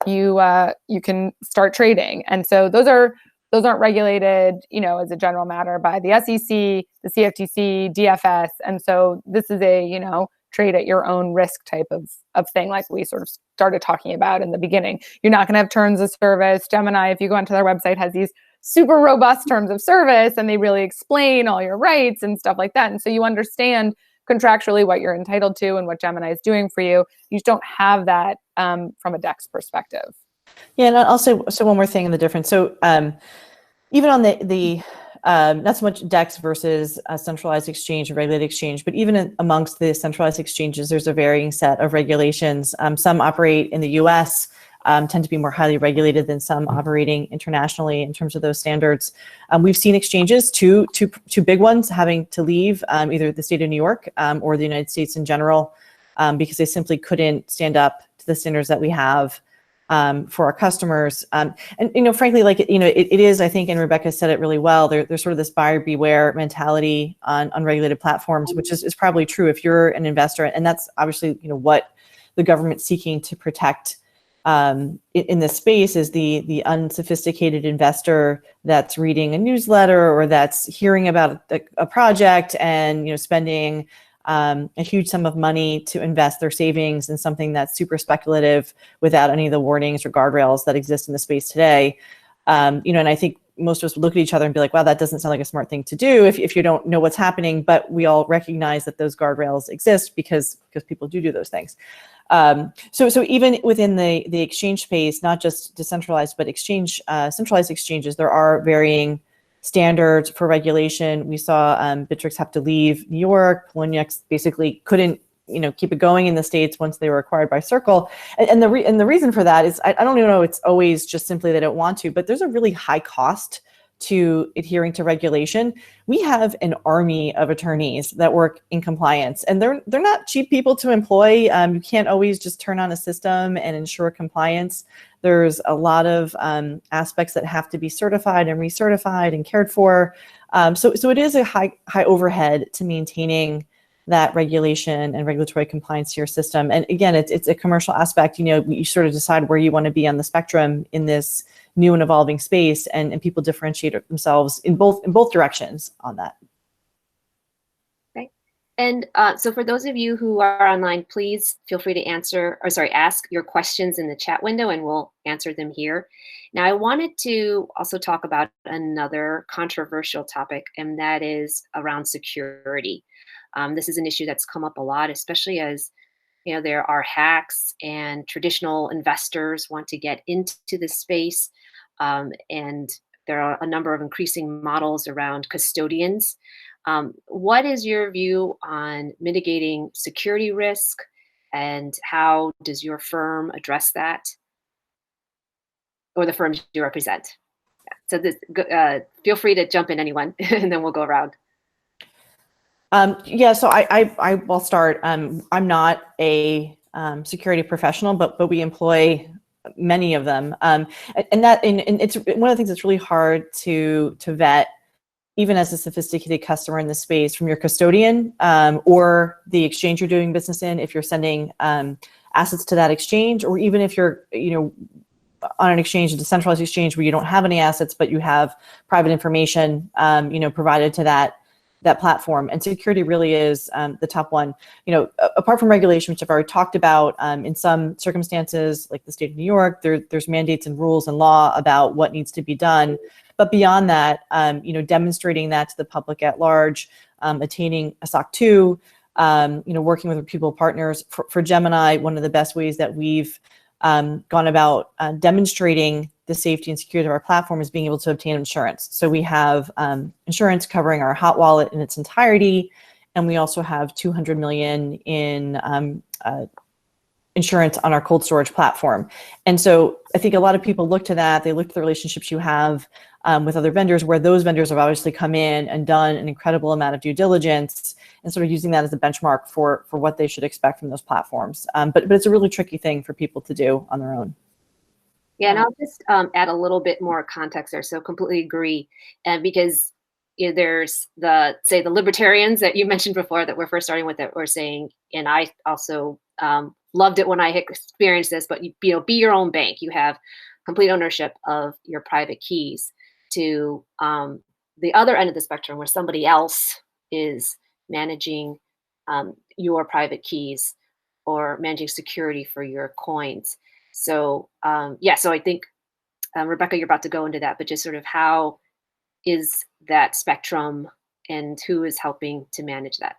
you can start trading. And so those aren't regulated, as a general matter by the SEC, the CFTC, DFS. And so this is a, trade at your own risk type of thing, like we sort of started talking about in the beginning. You're not going to have terms of service. Gemini, if you go onto their website, has these super robust terms of service, and they really explain all your rights and stuff like that. And so you understand contractually what you're entitled to and what Gemini is doing for you. You just don't have that from a DEX perspective. Yeah, and I'll say one more thing in the difference. So even on the not so much DEX versus a centralized exchange or regulated exchange, but even amongst the centralized exchanges, there's a varying set of regulations. Some operate in the US, tend to be more highly regulated than some operating internationally in terms of those standards. We've seen exchanges, two big ones, having to leave either the state of New York or the United States in general, because they simply couldn't stand up to the standards that we have for our customers. And frankly, it is, I think, and Rebecca said it really well, there's sort of this buyer beware mentality on unregulated platforms, which is probably true if you're an investor. And that's obviously, what the government's seeking to protect in this space is the unsophisticated investor that's reading a newsletter or that's hearing about a project and, spending a huge sum of money to invest their savings in something that's super speculative without any of the warnings or guardrails that exist in the space today. And I think most of us would look at each other and be like, wow, that doesn't sound like a smart thing to do if you don't know what's happening. But we all recognize that those guardrails exist because people do those things. So even within the exchange space, not just decentralized, but centralized exchanges, there are varying standards for regulation. We saw Bittrex have to leave New York. Poloniex basically couldn't, keep it going in the States once they were acquired by Circle. And the reason for that is I don't even know it's always just simply they don't want to, but there's a really high cost to adhering to regulation. We have an army of attorneys that work in compliance, and they're not cheap people to employ. You can't always just turn on a system and ensure compliance. There's a lot of aspects that have to be certified and recertified and cared for. So it is a high overhead to maintaining that regulation and regulatory compliance to your system. And again, it's a commercial aspect. You sort of decide where you want to be on the spectrum in this new and evolving space, and people differentiate themselves in both directions on that. Okay. And so for those of you who are online, please feel free to ask your questions in the chat window, and we'll answer them here. Now, I wanted to also talk about another controversial topic, and that is around security. This is an issue that's come up a lot, especially as there are hacks and traditional investors want to get into this space. And there are a number of increasing models around custodians. What is your view on mitigating security risk, and how does your firm address that, or the firms you represent? So feel free to jump in, anyone, and then we'll go around. So I will start. I'm not a security professional, but we employ many of them, and it's one of the things that's really hard to vet, even as a sophisticated customer in the space, from your custodian or the exchange you're doing business in, if you're sending assets to that exchange, or even if you're on an exchange, a decentralized exchange where you don't have any assets, but you have private information provided to that platform. And security really is the top one. Apart from regulation, which I've already talked about, in some circumstances, like the state of New York, there's mandates and rules and law about what needs to be done. But beyond that, demonstrating that to the public at large, attaining a SOC 2, working with reputable partners. For Gemini, one of the best ways that we've gone about demonstrating the safety and security of our platform is being able to obtain insurance. So we have insurance covering our hot wallet in its entirety, and we also have $200 million in insurance on our cold storage platform. And so I think a lot of people look to that. They look to the relationships you have with other vendors, where those vendors have obviously come in and done an incredible amount of due diligence, and sort of using that as a benchmark for what they should expect from those platforms. But it's a really tricky thing for people to do on their own. Yeah, and I'll just add a little bit more context there. So completely agree, and because there's the libertarians that you mentioned before that we're first starting with, that we're saying, and I also loved it when I experienced this, but be your own bank. You have complete ownership of your private keys. To the other end of the spectrum, where somebody else is managing your private keys or managing security for your coins. So so I think, Rebecca, you're about to go into that, but just sort of how is that spectrum and who is helping to manage that?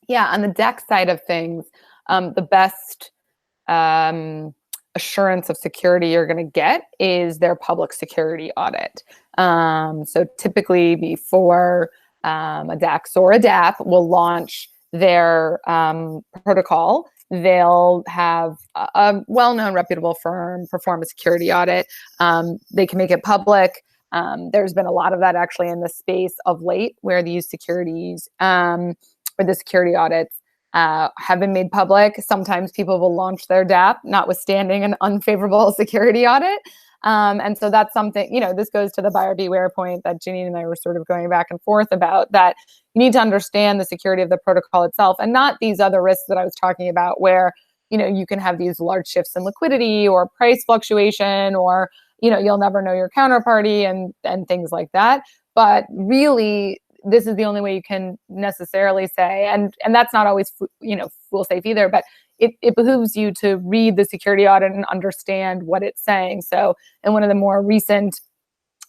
Yeah, on the DEX side of things, the best assurance of security you're going to get is their public security audit. So typically before a DEX or a DApp will launch their protocol, they'll have a well-known, reputable firm perform a security audit. They can make it public. There's been a lot of that actually in the space of late, where these securities or the security audits have been made public. Sometimes people will launch their DApp, notwithstanding an unfavorable security audit. And so that's something, this goes to the buyer beware point that Janine and I were sort of going back and forth about, that you need to understand the security of the protocol itself, and not these other risks that I was talking about, where, you can have these large shifts in liquidity or price fluctuation, or, you'll never know your counterparty and things like that. But really, this is the only way you can necessarily say, and that's not always, fool safe either, but it behooves you to read the security audit and understand what it's saying. So in one of the more recent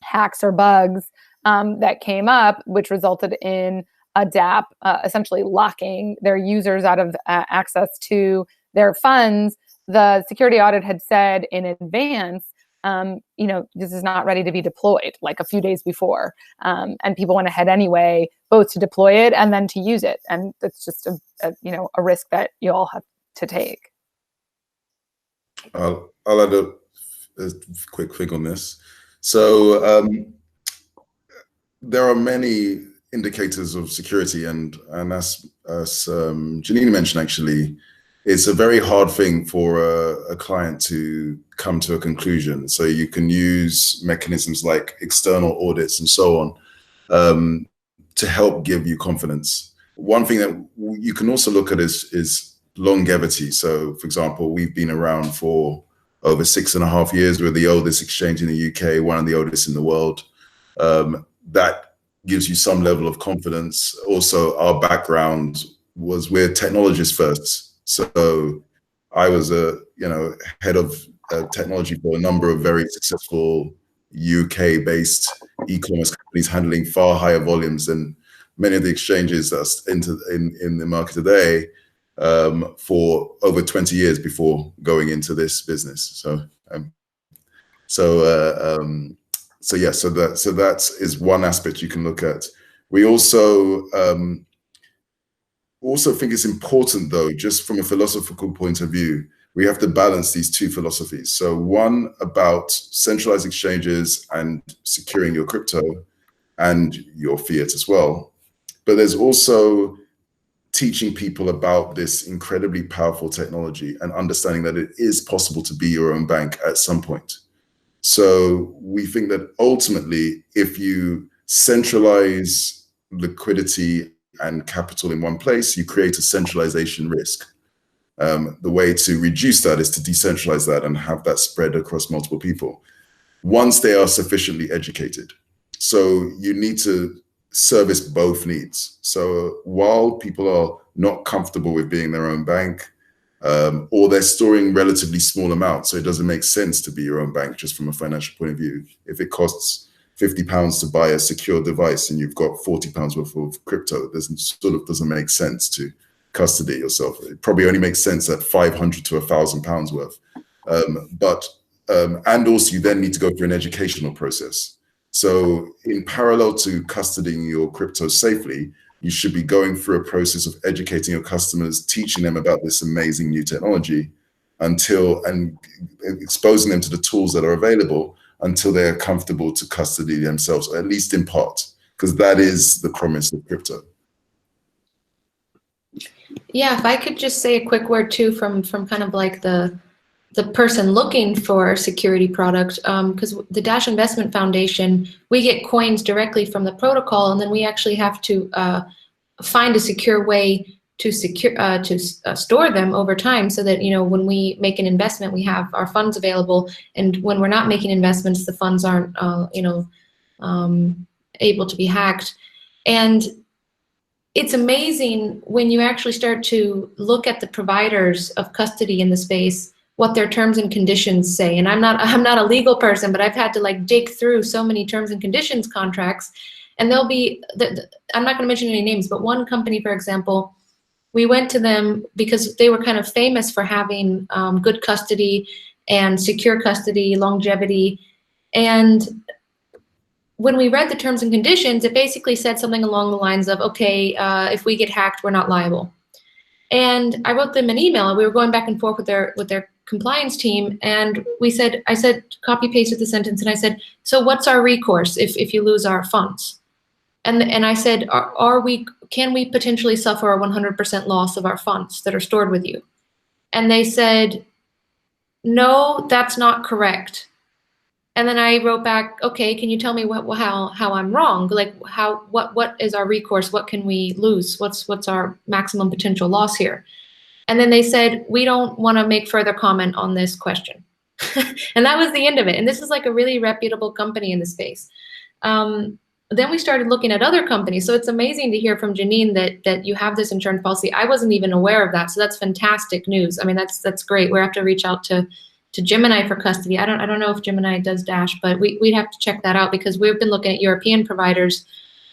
hacks or bugs that came up, which resulted in a DApp essentially locking their users out of access to their funds, the security audit had said in advance, this is not ready to be deployed, like a few days before. And people went ahead anyway, both to deploy it and then to use it. And it's just a risk that you all have to take. I'll add a quick thing on this. So there are many indicators of security, and as Janine mentioned, actually, it's a very hard thing for a client to come to a conclusion. So you can use mechanisms like external audits and so on to help give you confidence. One thing that you can also look at is longevity. So, for example, we've been around for over 6.5 years. We're the oldest exchange in the UK, one of the oldest in the world. That gives you some level of confidence. Also, our background was we're technologists first. So I was head of technology for a number of very successful UK-based e-commerce companies handling far higher volumes than many of the exchanges that's in the market today for over 20 years before going into this business. So that is one aspect you can look at. We also think it's important, though, just from a philosophical point of view, we have to balance these two philosophies. So one about centralized exchanges and securing your crypto and your fiat as well. But there's also teaching people about this incredibly powerful technology and understanding that it is possible to be your own bank at some point. So we think that ultimately, if you centralize liquidity and capital in one place, you create a centralization risk. The way to reduce that is to decentralize that and have that spread across multiple people once they are sufficiently educated. So you need to service both needs. So while people are not comfortable with being their own bank, or they're storing relatively small amounts, so it doesn't make sense to be your own bank just from a financial point of view. If it costs £50 to buy a secure device and you've got £40 worth of crypto, it doesn't make sense to custody yourself. It probably only makes sense at £500 to £1,000 worth. And also you then need to go through an educational process. So in parallel to custodying your crypto safely, you should be going through a process of educating your customers, teaching them about this amazing new technology and exposing them to the tools that are available until they are comfortable to custody themselves, or at least in part, because that is the promise of crypto. Yeah, if I could just say a quick word too from kind of like the person looking for security product, because the Dash Investment Foundation, we get coins directly from the protocol, and then we actually have to find a secure way to store them over time, so that when we make an investment, we have our funds available, and when we're not making investments, the funds aren't able to be hacked. And it's amazing when you actually start to look at the providers of custody in the space, what their terms and conditions say. And I'm not a legal person, but I've had to like dig through so many terms and conditions contracts, and they'll be, I'm not going to mention any names, but one company, for example, we went to them because they were kind of famous for having good custody and secure custody, longevity. And when we read the terms and conditions, it basically said something along the lines of, okay, if we get hacked, we're not liable. And I wrote them an email, and we were going back and forth with their compliance team, and I said, copy pasted the sentence, and I said, so what's our recourse if you lose our funds? And I said, can we potentially suffer a 100% loss of our funds that are stored with you? And they said, no, that's not correct. And then I wrote back, okay, can you tell me how I'm wrong? Like what is our recourse? What can we lose? What's our maximum potential loss here? And then they said, we don't want to make further comment on this question. And that was the end of it. And this is like a really reputable company in the space. Then we started looking at other companies. So it's amazing to hear from Janine that you have this insurance policy. I wasn't even aware of that. So that's fantastic news. I mean, that's great. We have to reach out to Gemini for custody. I don't know if Gemini does Dash, but we'd have to check that out, because we've been looking at European providers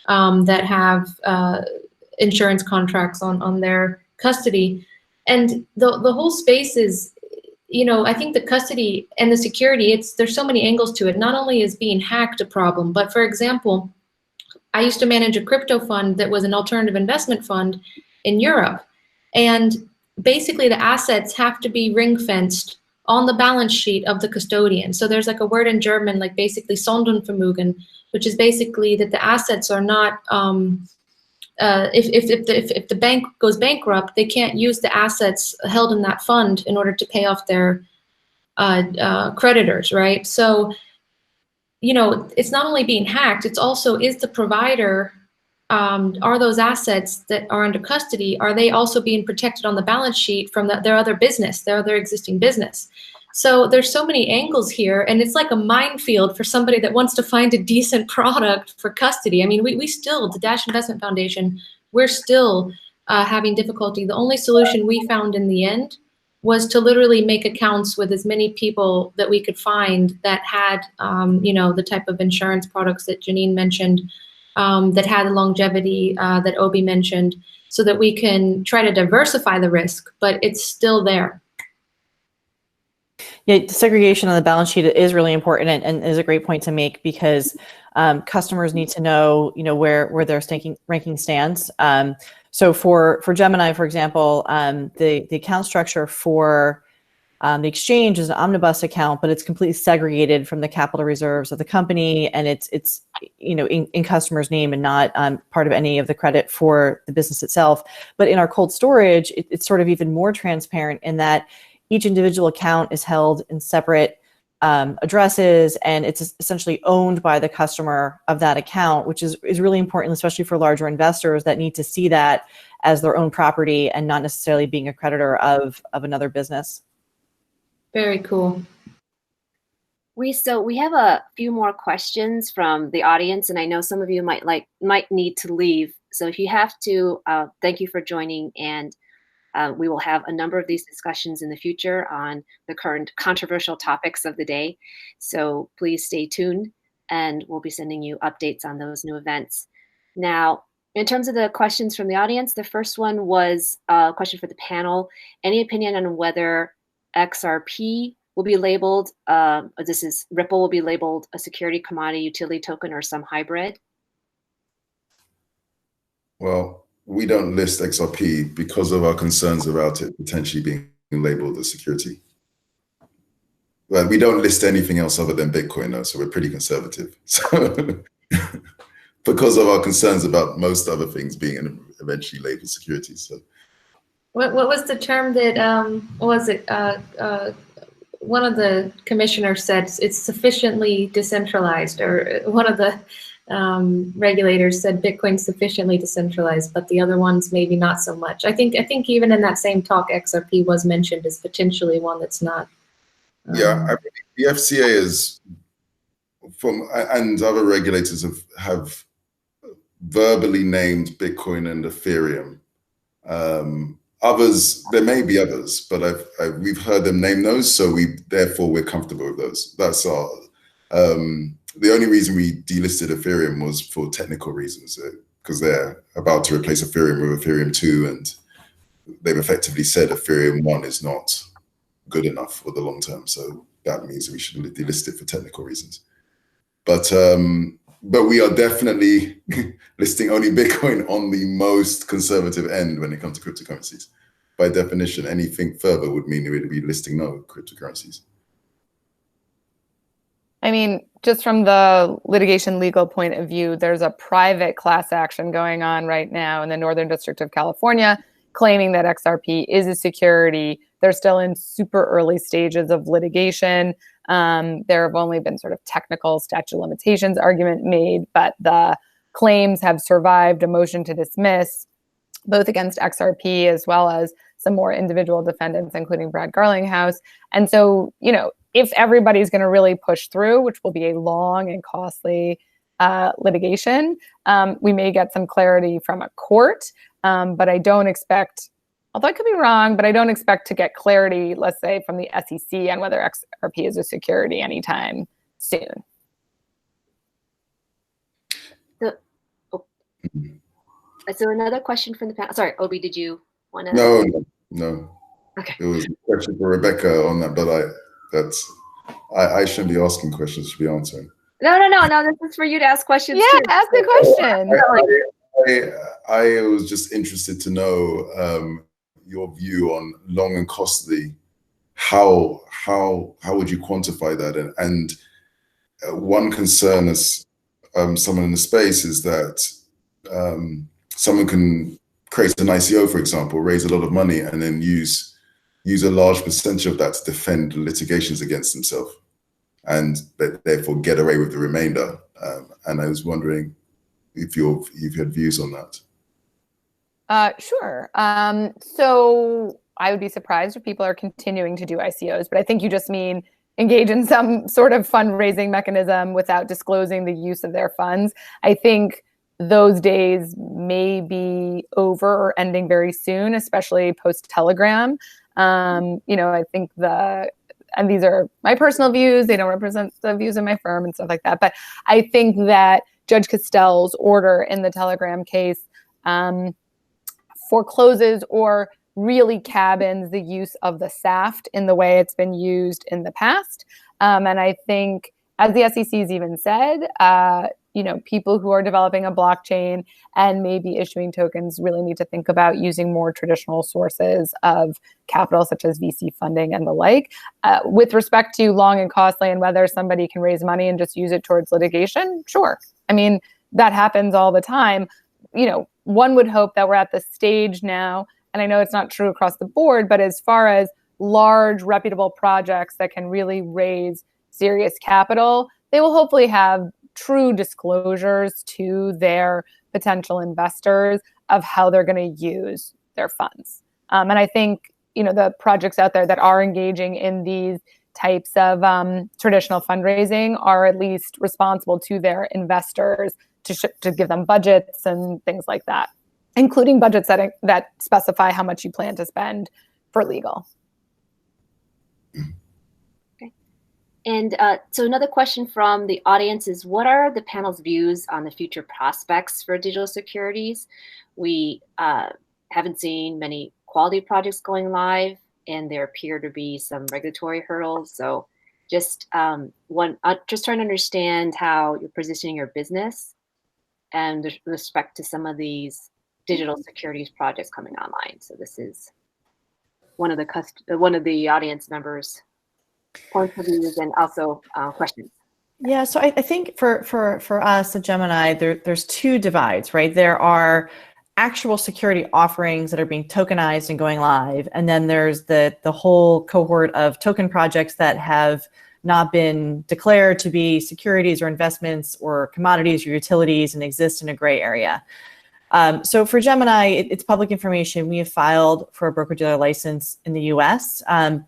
that have insurance contracts on their custody. And the whole space is, I think the custody and the security, there's so many angles to it. Not only is being hacked a problem, but for example, I used to manage a crypto fund that was an alternative investment fund in Europe. And basically the assets have to be ring-fenced on the balance sheet of the custodian. So there's like a word in German, like basically Sondervermögen, which is basically that the assets are not, if the bank goes bankrupt, they can't use the assets held in that fund in order to pay off their creditors, right? So, you know, it's not only being hacked, it's also, is the provider, are those assets that are under custody, are they also being protected on the balance sheet from their other business, their other existing business? So there's so many angles here, and it's like a minefield for somebody that wants to find a decent product for custody. I mean, we still, the Dash Investment Foundation, we're still having difficulty. The only solution we found in the end was to literally make accounts with as many people that we could find that had, you know, the type of insurance products that Janine mentioned, that had the longevity that Obi mentioned, so that we can try to diversify the risk, but it's still there. Yeah, segregation on the balance sheet is really important, and is a great point to make, because customers need to know, you know, where their ranking stands. So for Gemini, for example, the account structure for the exchange is an omnibus account, but it's completely segregated from the capital reserves of the company, and it's you know, in customer's name and not part of any of the credit for the business itself. But in our cold storage, it's sort of even more transparent in that each individual account is held in separate addresses, and it's essentially owned by the customer of that account, which is really important, especially for larger investors that need to see that as their own property and not necessarily being a creditor of another business. Very cool. We have a few more questions from the audience, and I know some of you might need to leave. So if you have to, thank you for joining, and we will have a number of these discussions in the future on the current controversial topics of the day. So please stay tuned, and we'll be sending you updates on those new events. Now, in terms of the questions from the audience, the first one was a question for the panel. Any opinion on whether XRP will be labeled, Ripple will be labeled a security, commodity, utility token, or some hybrid? Well, we don't list XRP because of our concerns about it potentially being labeled as security. Well, we don't list anything else other than Bitcoin, though, so we're pretty conservative. So because of our concerns about most other things being eventually labeled securities. So What was the term that, what was it? One of the commissioners said it's sufficiently decentralized, or one of the regulators said Bitcoin's sufficiently decentralized, but the other ones maybe not so much. I think even in that same talk, XRP was mentioned as potentially one that's not. Yeah, I mean, the FCA is and other regulators have verbally named Bitcoin and Ethereum. Others, there may be others, but we've heard them name those, so therefore we're comfortable with those. That's our. The only reason we delisted Ethereum was for technical reasons, because they're about to replace Ethereum with Ethereum 2, and they've effectively said Ethereum 1 is not good enough for the long term. So that means we should delist it for technical reasons. But we are definitely listing only Bitcoin on the most conservative end when it comes to cryptocurrencies. By definition, anything further would mean we would be listing no cryptocurrencies. I mean, just from the litigation legal point of view, there's a private class action going on right now in the Northern District of California claiming that XRP is a security. They're still in super early stages of litigation. There have only been sort of technical statute of limitations argument made, but the claims have survived a motion to dismiss, both against XRP as well as some more individual defendants, including Brad Garlinghouse. And so, you know, if everybody's going to really push through, which will be a long and costly litigation, we may get some clarity from a court, but I don't expect, although I could be wrong, but I don't expect to get clarity, let's say, from the SEC on whether XRP is a security anytime soon. So another question from the panel. Sorry, Obi, did you want to? No. Okay. It was a question for Rebecca on that, but I shouldn't be asking questions, I should be answering. No. This is for you to ask questions. Yeah, too. ask the question. I was just interested to know your view on long and costly how would you quantify that? And one concern as someone in the space is that someone can create an ICO, for example, raise a lot of money, and then use a large percentage of that to defend litigations against themselves, and therefore get away with the remainder. And I was wondering if you've had views on that. Sure. So I would be surprised if people are continuing to do ICOs, but I think you just mean engage in some sort of fundraising mechanism without disclosing the use of their funds. I think those days may be over or ending very soon, especially post-Telegram. I think and these are my personal views, they don't represent the views of my firm and stuff like that, but I think that Judge Castell's order in the Telegram case forecloses or really cabins the use of the SAFT in the way it's been used in the past. And I think, as the SEC's even said, people who are developing a blockchain and maybe issuing tokens really need to think about using more traditional sources of capital, such as VC funding and the like. With respect to long and costly and whether somebody can raise money and just use it towards litigation, sure. I mean, that happens all the time. One would hope that we're at the stage now, and I know it's not true across the board, but as far as large, reputable projects that can really raise serious capital, they will hopefully have true disclosures to their potential investors of how they're going to use their funds. And I think, the projects out there that are engaging in these types of traditional fundraising are at least responsible to their investors to give them budgets and things like that, including budgets that specify how much you plan to spend for legal. Okay. And so another question from the audience is, what are the panel's views on the future prospects for digital securities? We haven't seen many quality projects going live, and there appear to be some regulatory hurdles. So just just trying to understand how you're positioning your business and with respect to some of these digital securities projects coming online. So this is one of the audience members' points of views and also questions. Yeah, so I think for us at Gemini, there's two divides, right? There are actual security offerings that are being tokenized and going live, and then there's the whole cohort of token projects that have not been declared to be securities or investments or commodities or utilities and exist in a gray area. So for Gemini, it's public information. We have filed for a broker-dealer license in the US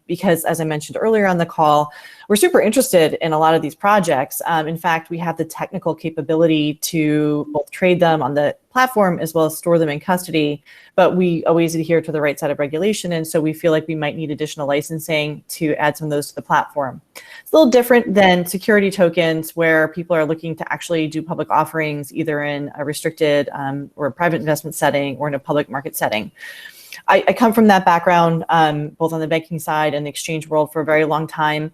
because, as I mentioned earlier on the call, we're super interested in a lot of these projects. In fact, we have the technical capability to both trade them on the platform as well as store them in custody, but we always adhere to the right side of regulation. And so we feel like we might need additional licensing to add some of those to the platform. It's a little different than security tokens, where people are looking to actually do public offerings either in a restricted or a private investment setting or in a public market setting. I come from that background, both on the banking side and the exchange world for a very long time.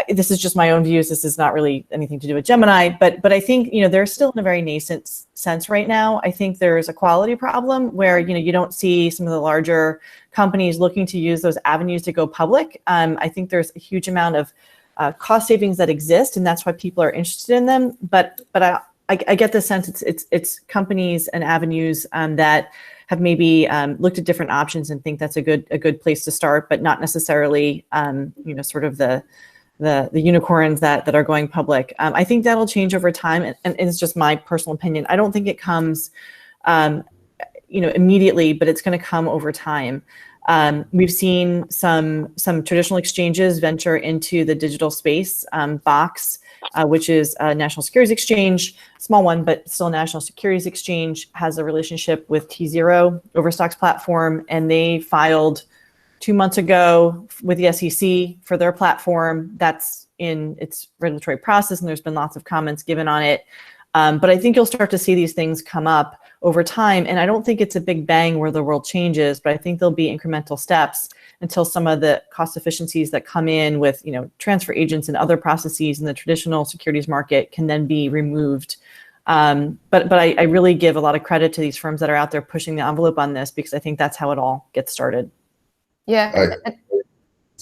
This is just my own views. This is not really anything to do with Gemini, but I think, they're still in a very nascent sense right now. I think there's a quality problem where, you don't see some of the larger companies looking to use those avenues to go public. I think there's a huge amount of cost savings that exist, and that's why people are interested in them. But I get the sense it's companies and avenues that have maybe looked at different options and think that's a good place to start, but not necessarily sort of the unicorns that are going public. I think that'll change over time, and it's just my personal opinion. I don't think it comes immediately, but it's going to come over time. We've seen some traditional exchanges venture into the digital space. Box, which is a national securities exchange, small one, but still a national securities exchange, has a relationship with T0 Overstock's platform, and they filed 2 months ago with the SEC for their platform. That's in its regulatory process, and there's been lots of comments given on it. But I think you'll start to see these things come up over time, and I don't think it's a big bang where the world changes, but I think there'll be incremental steps until some of the cost efficiencies that come in with transfer agents and other processes in the traditional securities market can then be removed. But I really give a lot of credit to these firms that are out there pushing the envelope on this, because I think that's how it all gets started. Yeah.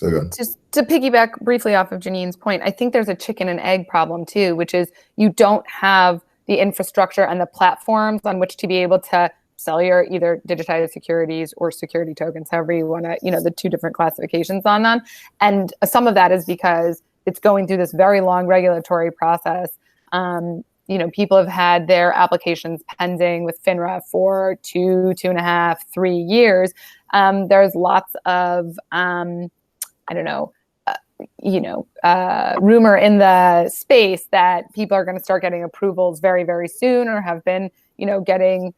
So go on. Just to piggyback briefly off of Janine's point, I think there's a chicken and egg problem too, which is you don't have the infrastructure and the platforms on which to be able to sell your either digitized securities or security tokens, however you want to, the two different classifications on them. And some of that is because it's going through this very long regulatory process. People have had their applications pending with FINRA for 2.5, 3 years. There's lots of, rumor in the space that people are going to start getting approvals very, very soon, or have been, getting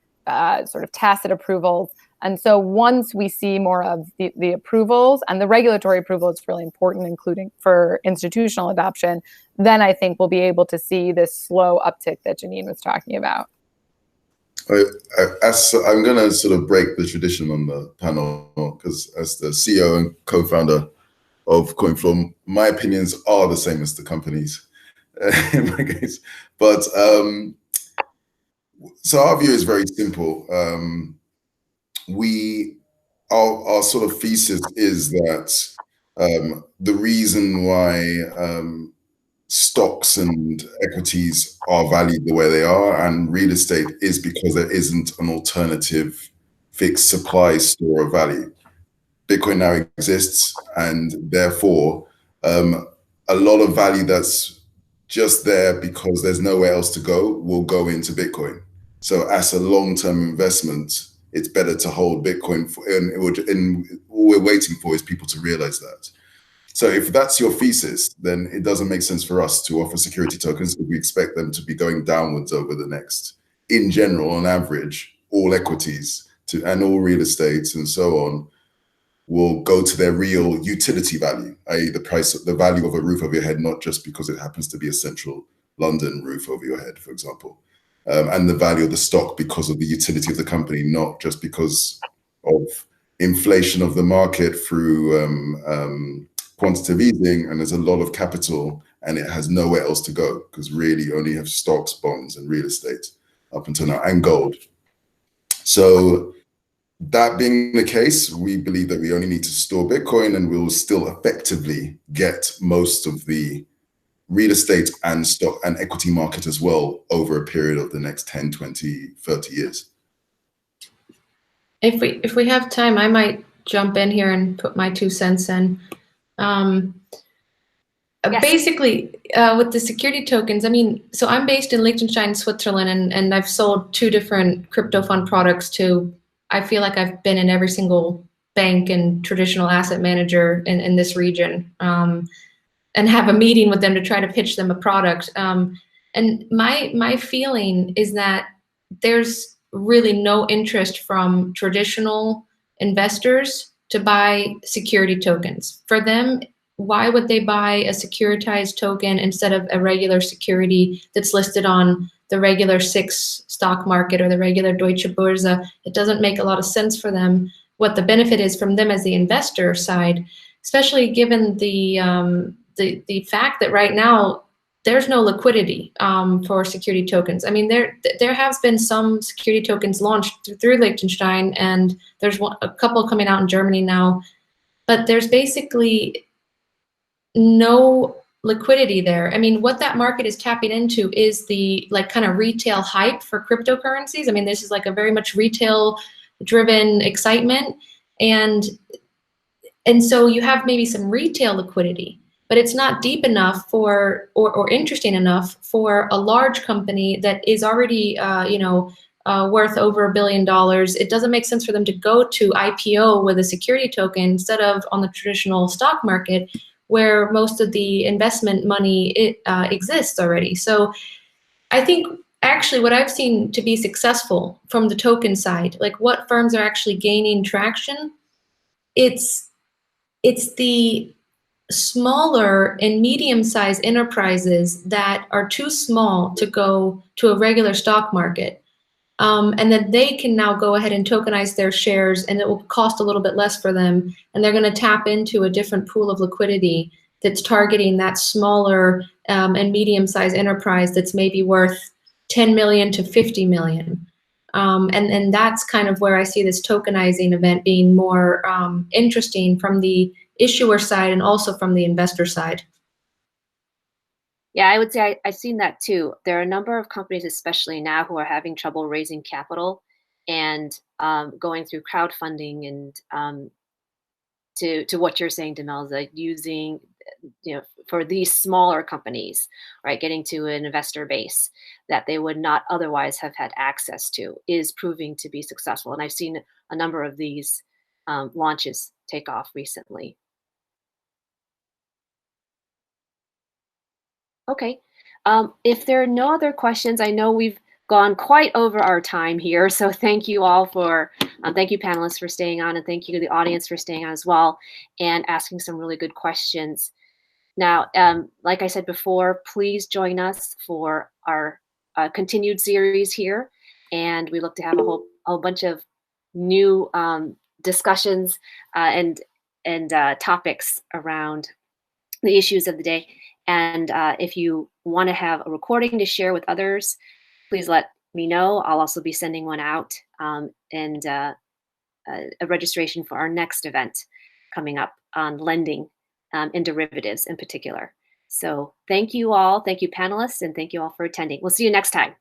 sort of tacit approvals. And so once we see more of the approvals, and the regulatory approval is really important, including for institutional adoption, then I think we'll be able to see this slow uptick that Janine was talking about. I'm going to sort of break the tradition on the panel, because as the CEO and co-founder of CoinFloor, my opinions are the same as the company's in my case. But so our view is very simple. Our sort of thesis is that the reason why stocks and equities are valued the way they are, and real estate, is because there isn't an alternative fixed supply store of value. Bitcoin now exists, and therefore a lot of value that's just there because there's nowhere else to go will go into Bitcoin. So as a long-term investment, it's better to hold Bitcoin, and all we're waiting for is people to realize that. So if that's your thesis, then it doesn't make sense for us to offer security tokens if we expect them to be going downwards over the next, in general, on average, all equities and all real estates and so on will go to their real utility value, i.e. the value of a roof over your head, not just because it happens to be a central London roof over your head, for example. And the value of the stock because of the utility of the company, not just because of inflation of the market through quantitative easing, and there's a lot of capital and it has nowhere else to go, because really you only have stocks, bonds, and real estate up until now, and gold. So that being the case, we believe that we only need to store Bitcoin, and we'll still effectively get most of the real estate and stock and equity market as well over a period of the next 10, 20, 30 years. If we have time, I might jump in here and put my 2 cents in. Yes. Basically, with the security tokens, so I'm based in Liechtenstein, Switzerland, and I've sold 2 different crypto fund products to, I feel like I've been in every single bank and traditional asset manager in this region, and have a meeting with them to try to pitch them a product. And my feeling is that there's really no interest from traditional investors to buy security tokens. For them, why would they buy a securitized token instead of a regular security that's listed on the regular SIX stock market or the regular Deutsche Börse? It doesn't make a lot of sense for them. What the benefit is from them as the investor side, especially given the fact that right now there's no liquidity for security tokens. There has been some security tokens launched through Liechtenstein, and there's a couple coming out in Germany now, but there's basically no liquidity there. What that market is tapping into is the kind of retail hype for cryptocurrencies. This is like a very much retail driven excitement, and so you have maybe some retail liquidity, but it's not deep enough for or interesting enough for a large company that is already worth over $1 billion. It doesn't make sense for them to go to IPO with a security token instead of on the traditional stock market, where most of the investment money exists already. So I think actually what I've seen to be successful from the token side, like what firms are actually gaining traction, it's the smaller and medium-sized enterprises that are too small to go to a regular stock market. And then they can now go ahead and tokenize their shares, and it will cost a little bit less for them. And they're going to tap into a different pool of liquidity that's targeting that smaller and medium-sized enterprise that's maybe worth 10 million to 50 million. And that's kind of where I see this tokenizing event being more interesting from the issuer side and also from the investor side. Yeah, I would say I've seen that too. There are a number of companies, especially now, who are having trouble raising capital and going through crowdfunding and to what you're saying, Demelza, using, for these smaller companies, right, getting to an investor base that they would not otherwise have had access to is proving to be successful. And I've seen a number of these launches take off recently. Okay. If there are no other questions, I know we've gone quite over our time here. So thank you all thank you panelists for staying on, and thank you to the audience for staying on as well and asking some really good questions. Now, like I said before, please join us for our continued series here. And we look to have a whole bunch of new discussions and topics around the issues of the day. And if you want to have a recording to share with others, please let me know. I'll also be sending one out and a registration for our next event coming up on lending and derivatives in particular. So thank you all. Thank you, panelists, and thank you all for attending. We'll see you next time.